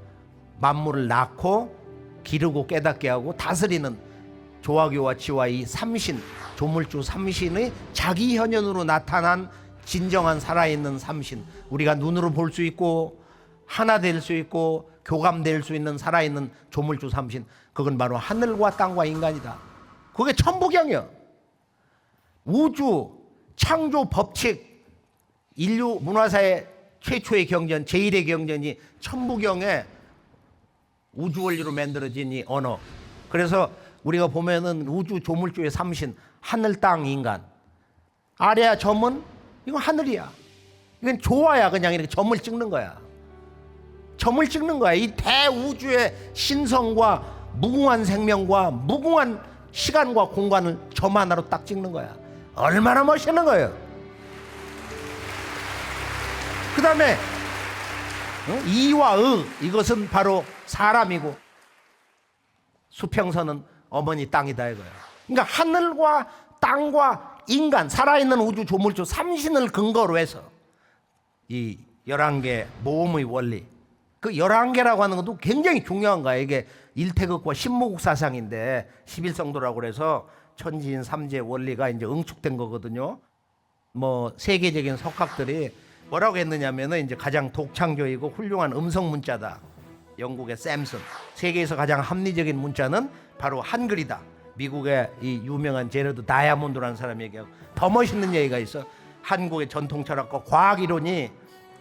S1: 만물을 낳고 기르고 깨닫게 하고 다스리는 조화교와 치화, 이 삼신, 조물주 삼신의 자기 현현으로 나타난 진정한 살아있는 삼신, 우리가 눈으로 볼 수 있고 하나 될 수 있고 교감될 수 있는 살아있는 조물주 삼신, 그건 바로 하늘과 땅과 인간이다. 그게 천부경이야. 우주 창조 법칙, 인류 문화사의 최초의 경전, 제1의 경전이 천부경의 우주 원리로 만들어진 이 언어. 그래서 우리가 보면은 우주 조물주의 삼신, 하늘 땅 인간, 아래야 점은 이건 하늘이야. 이건 조화야. 그냥 이렇게 점을 찍는 거야. 점을 찍는 거야. 이 대우주의 신성과 무궁한 생명과 무궁한 시간과 공간을 점 하나로 딱 찍는 거야. 얼마나 멋있는 거예요. 그 다음에 이와 의, 이것은 바로 사람이고 수평선은 어머니 땅이다 이거야. 그러니까 하늘과 땅과 인간, 살아있는 우주 조물주 삼신을 근거로 해서 이 11개 모음의 원리, 그 11개라고 하는 것도 굉장히 중요한 거야. 이게 일태극과 신무국 사상인데 11성도라고 그래서 천지인 삼재 원리가 이제 응축된 거거든요. 뭐 세계적인 석학들이 뭐라고 했느냐면은 이제 가장 독창적이고 훌륭한 음성 문자다. 영국의 샘슨. 세계에서 가장 합리적인 문자는 바로 한글이다. 미국의 이 유명한 제러드 다이아몬드라는 사람이 얘기하고, 더 멋있는 얘기가 있어. 한국의 전통 철학과 과학 이론이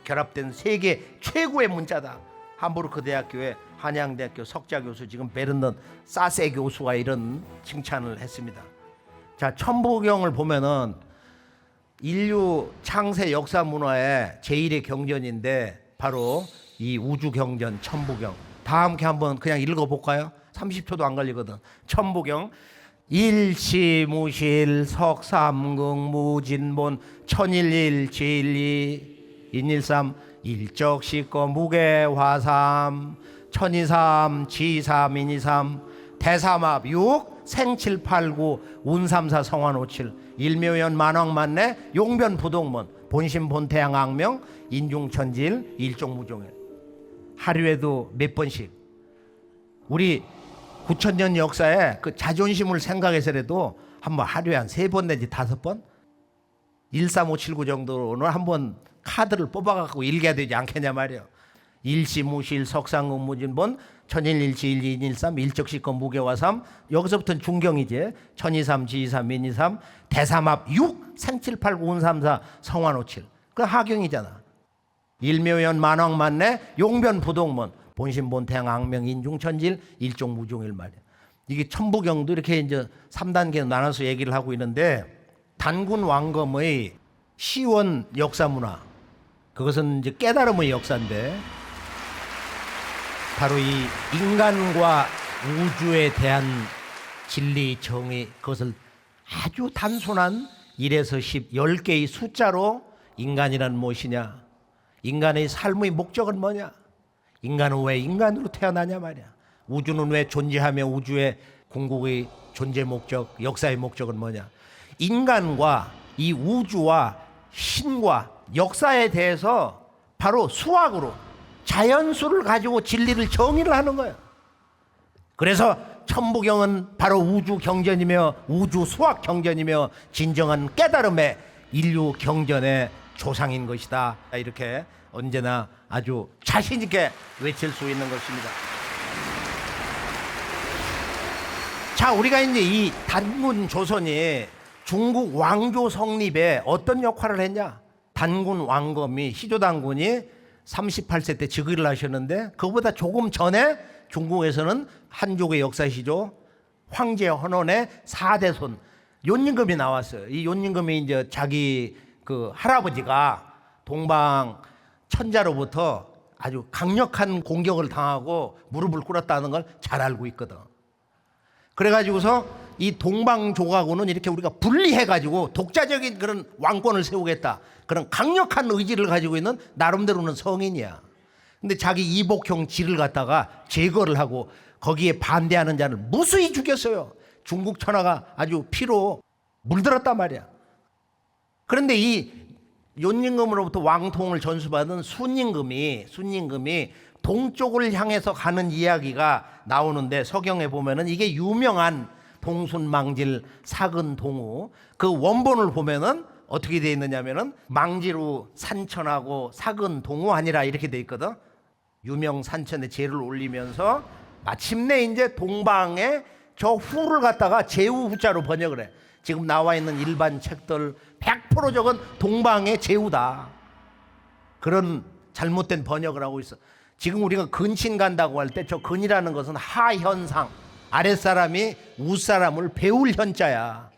S1: 결합된 세계 최고의 문자다. 함부르크 대학교의 한양대학교 석자 교수, 지금 베르넌 사세 교수가 이런 칭찬을 했습니다. 자, 천부경을 보면은 인류 창세 역사 문화의 제1의 경전인데 바로 이 우주 경전 천부경. 다 함께 한번 그냥 읽어볼까요? 30초도 안 걸리거든. 천부경. 일시무실 석삼극 무진본 천일일지일이 인일삼 일적시거 무게화삼 천이삼 지삼 인이삼 대삼합 육 생칠팔구 운삼사 성환오칠 일묘연 만왕만내 용변부동문 본심본태양 악명 인중천지일 일종무종일. 하루에도 몇 번씩 우리 9,000년 역사에 그 자존심을 생각해서라도 한번 하루에 한 3번 내지 5번 13579 정도는 한번 카드를 뽑아갖고 읽어야 되지 않겠냐 말이에요. 일시무실 석상근무진본 천일일지일이 인일삼 일적시건 무게화삼, 여기서부터는 중경이지. 천이삼 지이삼 민이삼 대삼합 육 생칠팔구 운삼사 성환오칠. 그 하경이잖아. 일묘연 만왕만내 용변부동문 본심본태양 악명 인중천질 일종무종일 말이야. 이게 천부경도 이렇게 이제 3단계로 나눠서 얘기를 하고 있는데, 단군 왕검의 시원 역사문화, 그것은 이제 깨달음의 역사인데 바로 이 인간과 우주에 대한 진리 정의, 그것을 아주 단순한 1에서 10, 10개의 숫자로 인간이란 무엇이냐, 인간의 삶의 목적은 뭐냐, 인간은 왜 인간으로 태어나냐 말이야, 우주는 왜 존재하며 우주의 궁극의 존재 목적, 역사의 목적은 뭐냐, 인간과 이 우주와 신과 역사에 대해서 바로 수학으로 자연수를 가지고 진리를 정의를 하는 거예요. 그래서 천부경은 바로 우주 경전이며 우주 수학 경전이며 진정한 깨달음의 인류 경전의 조상인 것이다. 이렇게 언제나 아주 자신 있게 외칠 수 있는 것입니다. 자, 우리가 이제 이 단군 조선이 중국 왕조 성립에 어떤 역할을 했냐? 단군 왕검이 희조단군이 38세 때 즉위를 하셨는데 그보다 조금 전에 중국에서는 한족의 역사시죠. 황제 헌원의 4대손 윤임금이 나왔어요. 이 윤임금이 이제 자기 그 할아버지가 동방 천자로부터 아주 강력한 공격을 당하고 무릎을 꿇었다는 걸 잘 알고 있거든. 그래가지고서 이 동방조가군은 이렇게 우리가 분리해가지고 독자적인 그런 왕권을 세우겠다. 그런 강력한 의지를 가지고 있는 나름대로는 성인이야. 근데 자기 이복형 지를 갖다가 제거를 하고 거기에 반대하는 자를 무수히 죽였어요. 중국 천하가 아주 피로 물들었단 말이야. 그런데 이 윤임금으로부터 왕통을 전수받은 순임금이 동쪽을 향해서 가는 이야기가 나오는데 서경에 보면은 이게 유명한 동순망질 사근동우 그 원본을 보면은 어떻게 돼 있느냐면은 망지루 산천하고 사근동우 아니라 이렇게 돼 있거든. 유명 산천에 제를 올리면서 마침내 이제 동방에 저 후를 갖다가 제후 후자로 번역을 해. 지금 나와 있는 일반 책들 100% 저건 동방의 제후다. 그런 잘못된 번역을 하고 있어. 지금 우리가 근친 간다고 할 때 저 근이라는 것은 하현상, 아랫사람이 윗사람을 배울 현자야.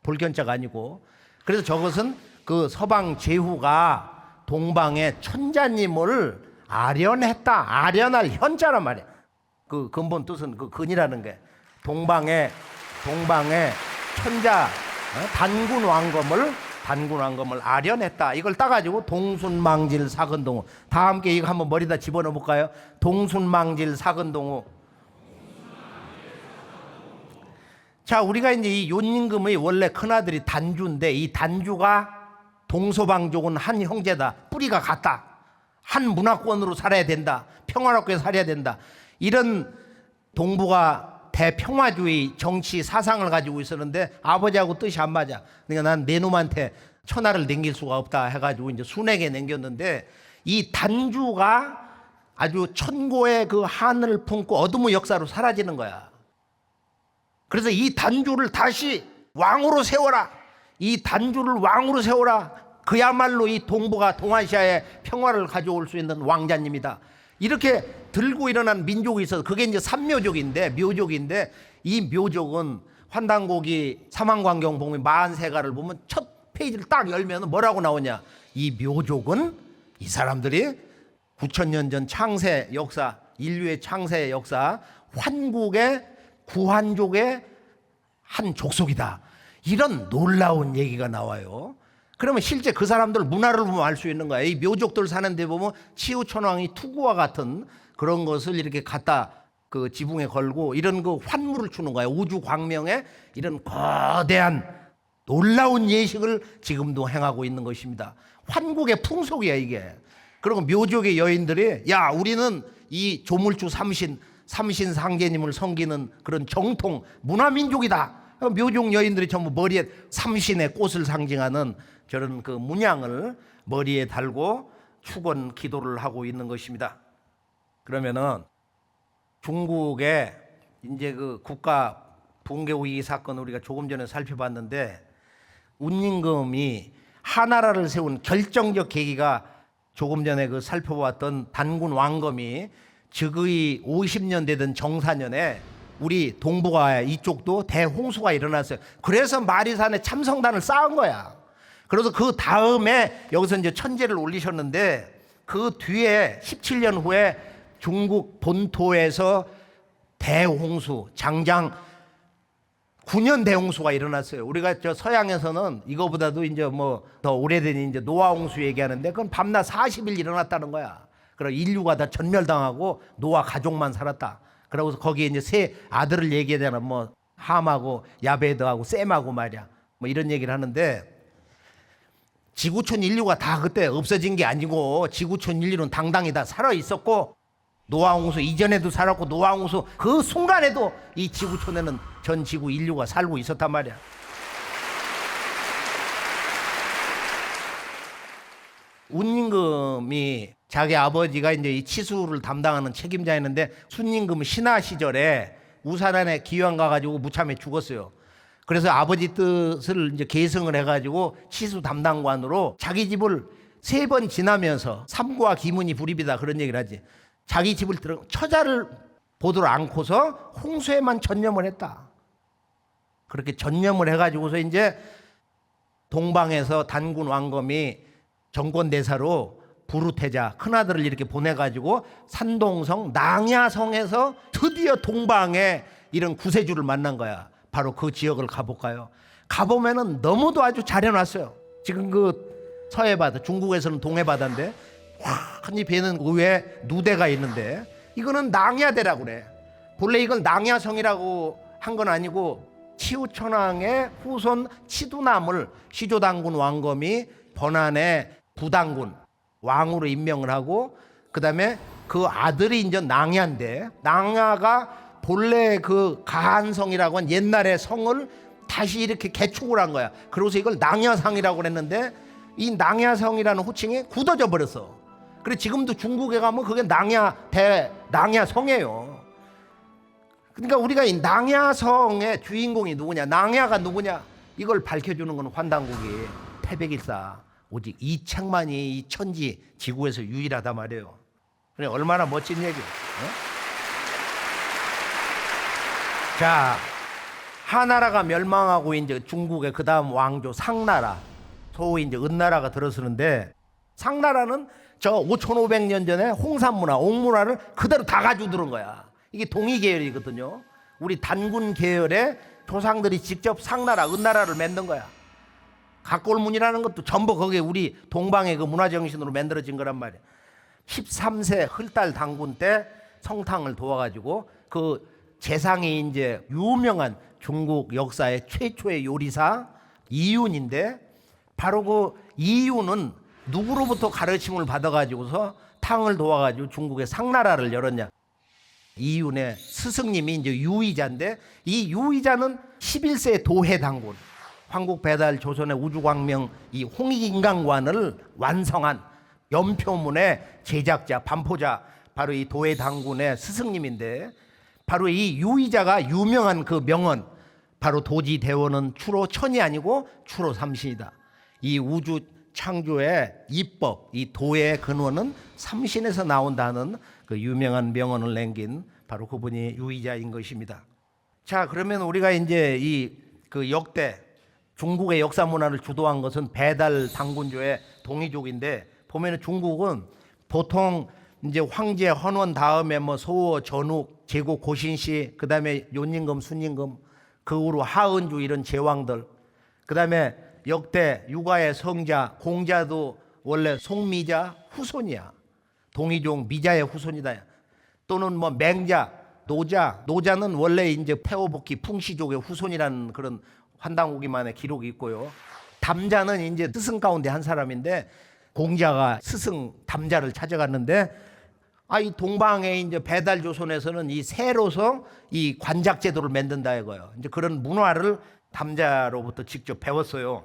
S1: 볼견자가 아니고. 그래서 저것은 그 서방 제후가 동방의 천자님을 아련했다. 아련할 현자란 말이야. 그 근본 뜻은 그 근이라는 게 동방의 천자 단군 왕검을 아련했다. 이걸 따가지고 동순망질 사근동우. 다 함께 이거 한번 머리다 집어넣어 볼까요? 동순망질 사근동우. 자, 우리가 이제 이 윤임금의 원래 큰아들이 단주인데 이 단주가 동서방족은 한 형제다. 뿌리가 같다. 한 문화권으로 살아야 된다. 평화롭게 살아야 된다. 이런 동부가 대평화주의 정치 사상을 가지고 있었는데 아버지하고 뜻이 안 맞아. 그러니까 난 내 놈한테 천하를 남길 수가 없다 해가지고 이제 순에게 남겼는데 이 단주가 아주 천고의 그 한을 품고 어둠의 역사로 사라지는 거야. 그래서 이 단주를 다시 왕으로 세워라. 이 단주를 왕으로 세워라. 그야말로 이 동부가 동아시아에 평화를 가져올 수 있는 왕자님이다. 이렇게 들고 일어난 민족이 있어서 그게 이제 삼묘족인데 묘족인데 이 묘족은 환단고기 사망광경 보면 43가를 보면 첫 페이지를 딱 열면 뭐라고 나오냐. 이 묘족은 이 사람들이 9,000년 전 창세 역사, 인류의 창세 역사, 환국의 구한족의 한 족속이다. 이런 놀라운 얘기가 나와요. 그러면 실제 그 사람들 문화를 보면 알 수 있는 거야. 이 묘족들 사는 데 보면 치우천왕이 투구와 같은 그런 것을 이렇게 갖다 그 지붕에 걸고 이런 그 환물을 주는 거야. 우주 광명에 이런 거대한 놀라운 예식을 지금도 행하고 있는 것입니다. 환국의 풍속이야 이게. 그리고 묘족의 여인들이 야 우리는 이 조물주 삼신 상제님을 섬기는 그런 정통 문화민족이다. 묘족 여인들이 전부 머리에 삼신의 꽃을 상징하는 저런 그 문양을 머리에 달고 축원 기도를 하고 있는 것입니다. 그러면은 중국의 이제 그 국가 붕괴 위기 사건 우리가 조금 전에 살펴봤는데 운임금이 하나라를 세운 결정적 계기가 조금 전에 그 살펴봤던 단군 왕검이 즉위 50년 되던 정사년에 우리 동북아 이쪽도 대홍수가 일어났어요. 그래서 마리산에 참성단을 쌓은 거야. 그래서 그 다음에 여기서 이제 천제를 올리셨는데 그 뒤에 17년 후에 중국 본토에서 대홍수, 장장 9년 대홍수가 일어났어요. 우리가 저 서양에서는 이거보다도 이제 뭐 더 오래된 이제 노아홍수 얘기하는데 그건 밤낮 40일 일어났다는 거야. 그리고 인류가 다 전멸당하고 노아 가족만 살았다. 그러고서 거기에 이제 세 아들을 얘기하잖아. 뭐 함하고 야베드하고 셈하고 말이야. 뭐 이런 얘기를 하는데 지구촌 인류가 다 그때 없어진 게 아니고 지구촌 인류는 당당히 다 살아 있었고 노아홍수 이전에도 살았고 노아홍수 그 순간에도 이 지구촌에는 전 지구 인류가 살고 있었단 말이야. 운임금이 자기 아버지가 이제 이 치수를 담당하는 책임자였는데 순임금은 신하 시절에 우산 안에 기왕 가가지고 무참해 죽었어요. 그래서 아버지 뜻을 이제 계승을 해가지고 치수 담당관으로 자기 집을 3번 지나면서 삼구와 기문이 불입이다 그런 얘기를 하지. 자기 집을 들어 처자를 보도록 않고서 홍수에만 전념을 했다. 그렇게 전념을 해가지고서 이제 동방에서 단군 왕검이 정권대사로 부르태자 큰아들을 이렇게 보내가지고 산동성 낭야성에서 드디어 동방에 이런 구세주를 만난 거야. 바로 그 지역을 가볼까요? 가보면은 너무도 아주 잘 해놨어요. 지금 그 서해바다, 중국에서는 동해바다인데 흔히 뵈는 의외에 누대가 있는데 이거는 낭야대라고 그래. 본래 이건 낭야성이라고 한 건 아니고 치우천왕의 후손 치두남을 시조당군 왕검이 번안의 부당군 왕으로 임명을 하고 그다음에 그 아들이 이제 낭야인데 낭야가 본래 그 가한성이라고 한 옛날의 성을 다시 이렇게 개축을 한 거야. 그래서 이걸 낭야상이라고 그랬는데 이 낭야성이라는 호칭이 굳어져 버렸어. 그래 지금도 중국에 가면 그게 낭야성이에요. 그러니까 우리가 이 낭야성의 주인공이 누구냐, 낭야가 누구냐, 이걸 밝혀주는 건 환단국이 태백일사 오직 이 책만이 이 천지 지구에서 유일하단 말이에요. 그래 얼마나 멋진 얘기예요. 자, 하나라가 멸망하고 이제 중국의 그 다음 왕조 상나라, 소위 이제 은나라가 들어서는데 상나라는 저 5,500년 전에 홍산문화, 옥문화를 그대로 다 가지고 들은 거야. 이게 동이 계열이거든요. 우리 단군 계열의 조상들이 직접 상나라, 은나라를 만든 거야. 각골문이라는 것도 전부 거기에 우리 동방의 그 문화정신으로 만들어진 거란 말이야. 13세 헐달 당군 때 성탕을 도와가지고 그 재상이 이제 유명한 중국 역사의 최초의 요리사 이윤인데 바로 그 이윤은 누구로부터 가르침을 받아가지고서 탕을 도와가지고 중국의 상나라를 열었냐. 이윤의 스승님이 이제 유의자인데 이 유의자는 11세 도해 당군 황국 배달 조선의 우주광명 이 홍익인강관을 완성한 연표문의 제작자 반포자 바로 이 도해 당군의 스승님인데 바로 이 유의자가 유명한 그 명언 바로 도지대원은 추로 천이 아니고 추로 삼신이다. 이 우주 창조의 이법 이 도의 근원은 삼신에서 나온다는 그 유명한 명언을 남긴 바로 그분이 유의자인 것입니다. 자 그러면 우리가 이제 이 그 역대 중국의 역사 문화를 주도한 것은 배달 당군조의 동이족인데 보면은 중국은 보통 이제 황제 헌원 다음에 뭐 소호 전욱 제국 고신씨 그다음에 윤임금 순임금 그 후로 하은주 이런 제왕들 그다음에 역대 육아의 성자 공자도 원래 송미자 후손이야. 동이종 미자의 후손이다. 또는 뭐 맹자 노자는 원래 이제 태호복희 풍시족의 후손이라는 그런 환단고기만의 기록이 있고요. 담자는 이제 스승 가운데 한 사람인데 공자가 스승 담자를 찾아갔는데 이 동방의 이제 배달 조선에서는 이 새로서 이 관작 제도를 만든다 이거예요. 이제 그런 문화를 담자로부터 직접 배웠어요.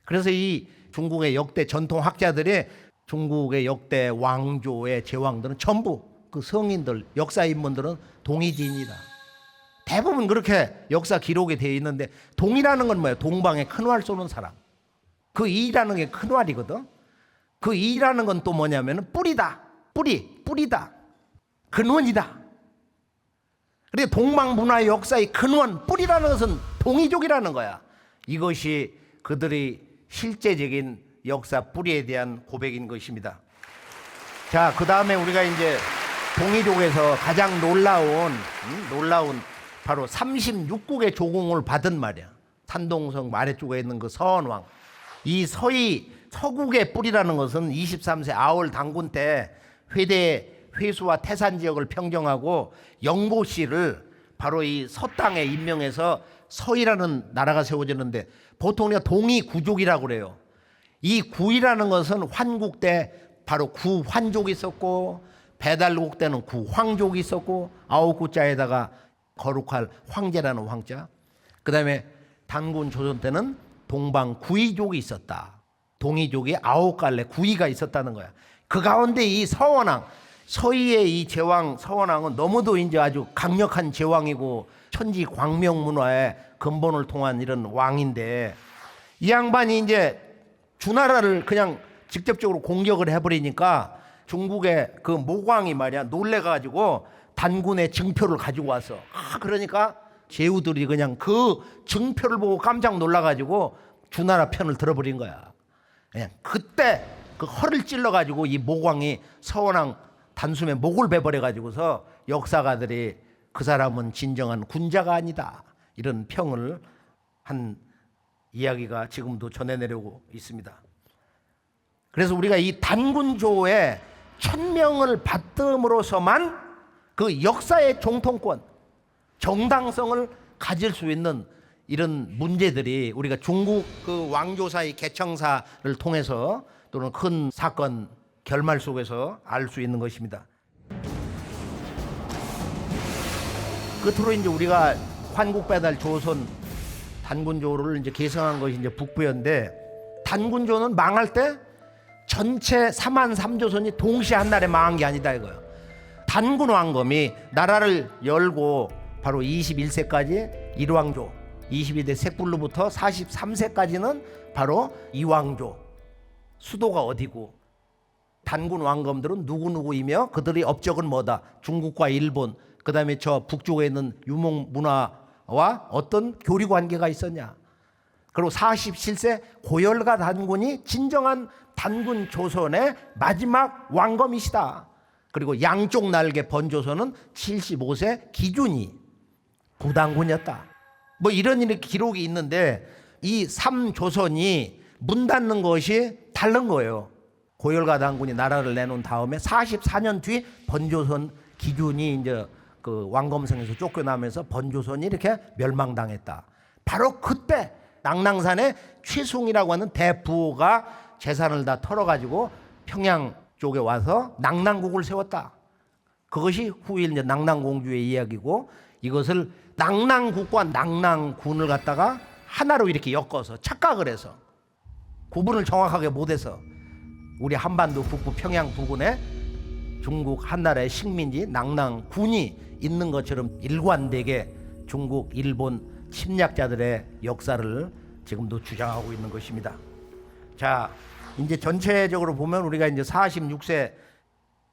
S1: 그래서 이 중국의 역대 전통 학자들이 중국의 역대 왕조의 제왕들은 전부 그 성인들 역사 인물들은 동이지인이다. 대부분 그렇게 역사 기록이 되어 있는데 동이라는 건 뭐예요? 동방에 큰 활 쏘는 사람. 그 이라는 게 큰 활이거든. 그 이라는 건 또 뭐냐면 뿌리다. 뿌리다. 근원이다. 그래서 동방 문화의 역사의 근원 뿌리라는 것은 동이족이라는 거야. 이것이 그들의 실제적인 역사 뿌리에 대한 고백인 것입니다. 자, 그 다음에 우리가 이제 동이족에서 가장 놀라운 바로 36국의 조공을 받은 말이야. 산동성 아래쪽에 있는 그 서원왕. 이 서국의 뿌리라는 것은 23세 아월 당군 때 회수와 태산 지역을 평정하고 영보씨를 바로 이 서땅에 임명해서 서이라는 나라가 세워졌는데 보통 우리가 동이구족이라고 그래요. 이 구이라는 것은 환국 때 바로 구환족이 있었고 배달국 때는 구, 황족이 있었고 9구자에다가 거룩할 황제라는 황자. 그 다음에 단군 조선 때는 동방 구이족이 있었다. 동이족이 9갈래 구이가 있었다는 거야. 그 가운데 이 서원왕, 서희의 이 제왕 서원왕은 너무도 이제 아주 강력한 제왕이고 천지 광명 문화의 근본을 통한 이런 왕인데, 이 양반이 이제 주나라를 그냥 직접적으로 공격을 해버리니까 중국의 그 모광이 말이야 놀래가지고 단군의 증표를 가지고 왔어. 그러니까 제후들이 그냥 그 증표를 보고 깜짝 놀라가지고 주나라 편을 들어버린 거야. 그냥 그때 그 허를 찔러가지고 이 모광이 서원왕 단숨에 목을 베버려가지고서 역사가들이 그 사람은 진정한 군자가 아니다, 이런 평을 한 이야기가 지금도 전해내려고 있습니다. 그래서 우리가 이 단군조의 천명을 받음으로써만 그 역사의 정통권, 정당성을 가질 수 있는 이런 문제들이 우리가 중국 그 왕조사의 개청사를 통해서 또는 큰 사건 결말 속에서 알 수 있는 것입니다. 끝으로 이제 우리가 환국배달 조선 단군조를 이제 개성한 것이 이제 북부여인데, 단군조는 망할 때 전체 3만 3조선이 동시에 한날에 망한 게 아니다 이거예요. 단군 왕검이 나라를 열고 바로 21세까지 일왕조, 22대 색불로부터 43세까지는 바로 이왕조. 수도가 어디고 단군 왕검들은 누구누구이며 그들의 업적은 뭐다. 중국과 일본, 그 다음에 저 북쪽에 있는 유목 문화와 어떤 교류 관계가 있었냐. 그리고 47세 고열가 단군이 진정한 단군 조선의 마지막 왕검이시다. 그리고 양쪽 날개 번조선은 75세 기준이 부단군이었다. 뭐 이런 기록이 있는데, 이 3조선이 문 닫는 것이 다른 거예요. 고열가 단군이 나라를 내놓은 다음에 44년 뒤 번조선 기준이 이제 그 왕검성에서 쫓겨나면서 번조선이 이렇게 멸망당했다. 바로 그때 낙랑산에 최숭이라고 하는 대부호가 재산을 다 털어가지고 평양 쪽에 와서 낙랑국을 세웠다. 그것이 후일 이제 낙랑공주의 이야기고, 이것을 낙랑국과 낙랑군을 갖다가 하나로 이렇게 엮어서 착각을 해서 구분을 정확하게 못해서 우리 한반도 북부 평양 부근에 중국 한나라의 식민지 낙랑군이 있는 것처럼 일관되게 중국, 일본 침략자들의 역사를 지금도 주장하고 있는 것입니다. 자, 이제 전체적으로 보면 우리가 이제 46세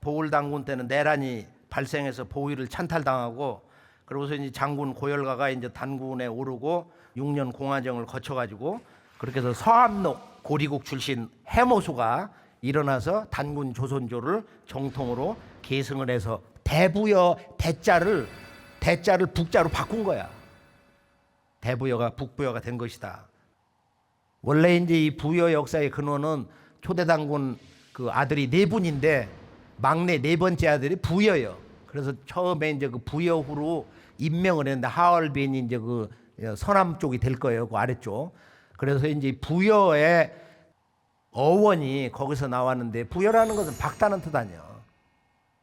S1: 보울당군 때는 내란이 발생해서 보위를 찬탈당하고, 그러고서 이제 장군 고열가가 이제 단군에 오르고 6년 공화정을 거쳐가지고 그렇게 해서 서암록 고리국 출신 해모수가 일어나서 단군 조선조를 정통으로 계승을 해서 대부여 대자를 북자로 바꾼 거야. 대부여가 북부여가 된 것이다. 원래 이제 이 부여 역사의 근원은 초대 단군 그 아들이 네 분인데 막내 네 번째 아들이 부여요. 그래서 처음에 이제 그 부여후로 임명을 했는데 하얼빈이 이제 그 서남 쪽이 될 거예요. 그 아래쪽. 그래서 이제 부여의 어원이 거기서 나왔는데, 부여라는 것은 박다는 뜻 아니에요.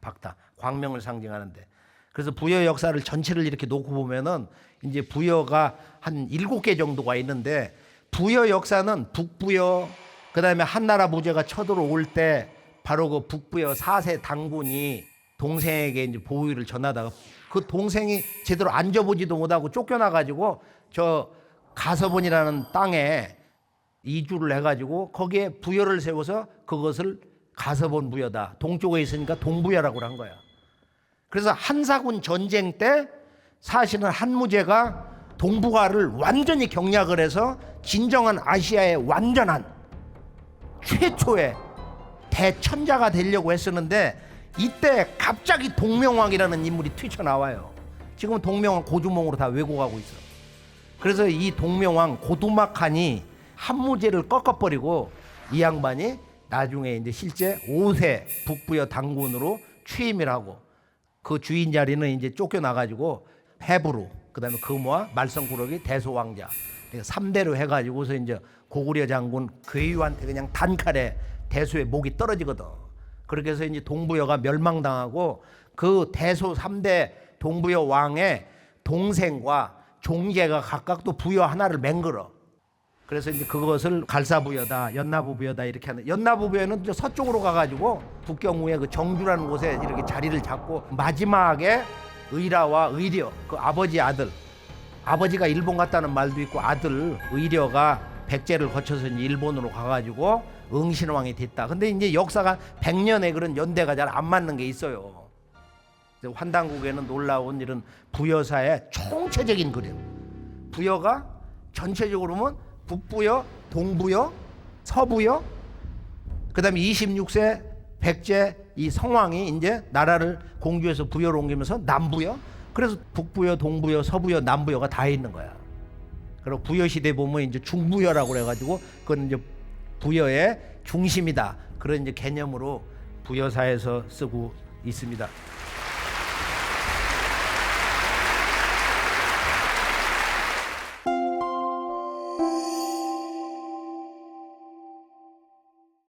S1: 박다, 광명을 상징하는데. 그래서 부여 역사를 전체를 이렇게 놓고 보면은 이제 부여가 한 7개 정도가 있는데, 부여 역사는 북부여, 그 다음에 한나라 무제가 쳐들어올 때 바로 그 북부여 4세 당군이 동생에게 이제 보위를 전하다가 그 동생이 제대로 앉아보지도 못하고 쫓겨나가지고 저 가서본이라는 땅에 이주를 해가지고 거기에 부여를 세워서 그것을 가서본 부여다. 동쪽에 있으니까 동부여라고 한 거야. 그래서 한사군 전쟁 때 사실은 한무제가 동북아를 완전히 경략을 해서 진정한 아시아의 완전한 최초의 대천자가 되려고 했었는데, 이때 갑자기 동명왕이라는 인물이 튀쳐나와요. 지금 동명왕 고주몽으로 다 왜곡하고 있어. 그래서 이 동명왕 고두막한이 한무제를 꺾어버리고 이 양반이 나중에 이제 실제 5세 북부여 당군으로 취임을 하고, 그 주인 자리는 이제 쫓겨나가지고 해부로, 그다음에 금화, 말썽꾸러기, 대소왕자 3대로 해가지고서 이제 고구려 장군 괴유한테 그냥 단칼에 대소의 목이 떨어지거든. 그렇게 해서 이제 동부여가 멸망당하고 그 대소 3대 동부여 왕의 동생과 종제가 각각 또 부여 하나를 맹글어. 그래서 이제 그것을 갈사부여다, 연나부부여다 이렇게 하는. 연나부부여는 이제 서쪽으로 가가지고 북경우에 그 정주라는 곳에 이렇게 자리를 잡고 마지막에 의라와 의려 그 아버지 아들, 아버지가 일본 갔다는 말도 있고 아들 의려가 백제를 거쳐서 이제 일본으로 가가지고 응신왕이 됐다. 근데 이제 역사가 100년의 그런 연대가 잘 안 맞는 게 있어요. 환단국에는 놀라운 이런 부여사의 총체적인 그림. 부여가 전체적으로 보면 북부여, 동부여, 서부여, 그다음에 26세 백제 이 성왕이 이제 나라를 공주에서 부여로 옮기면서 남부여. 그래서 북부여, 동부여, 서부여, 남부여가 다 있는 거야. 그리고 부여 시대 보면 이제 중부여라고 그래가지고 그건 이제 부여의 중심이다. 그런 이제 개념으로 부여사에서 쓰고 있습니다.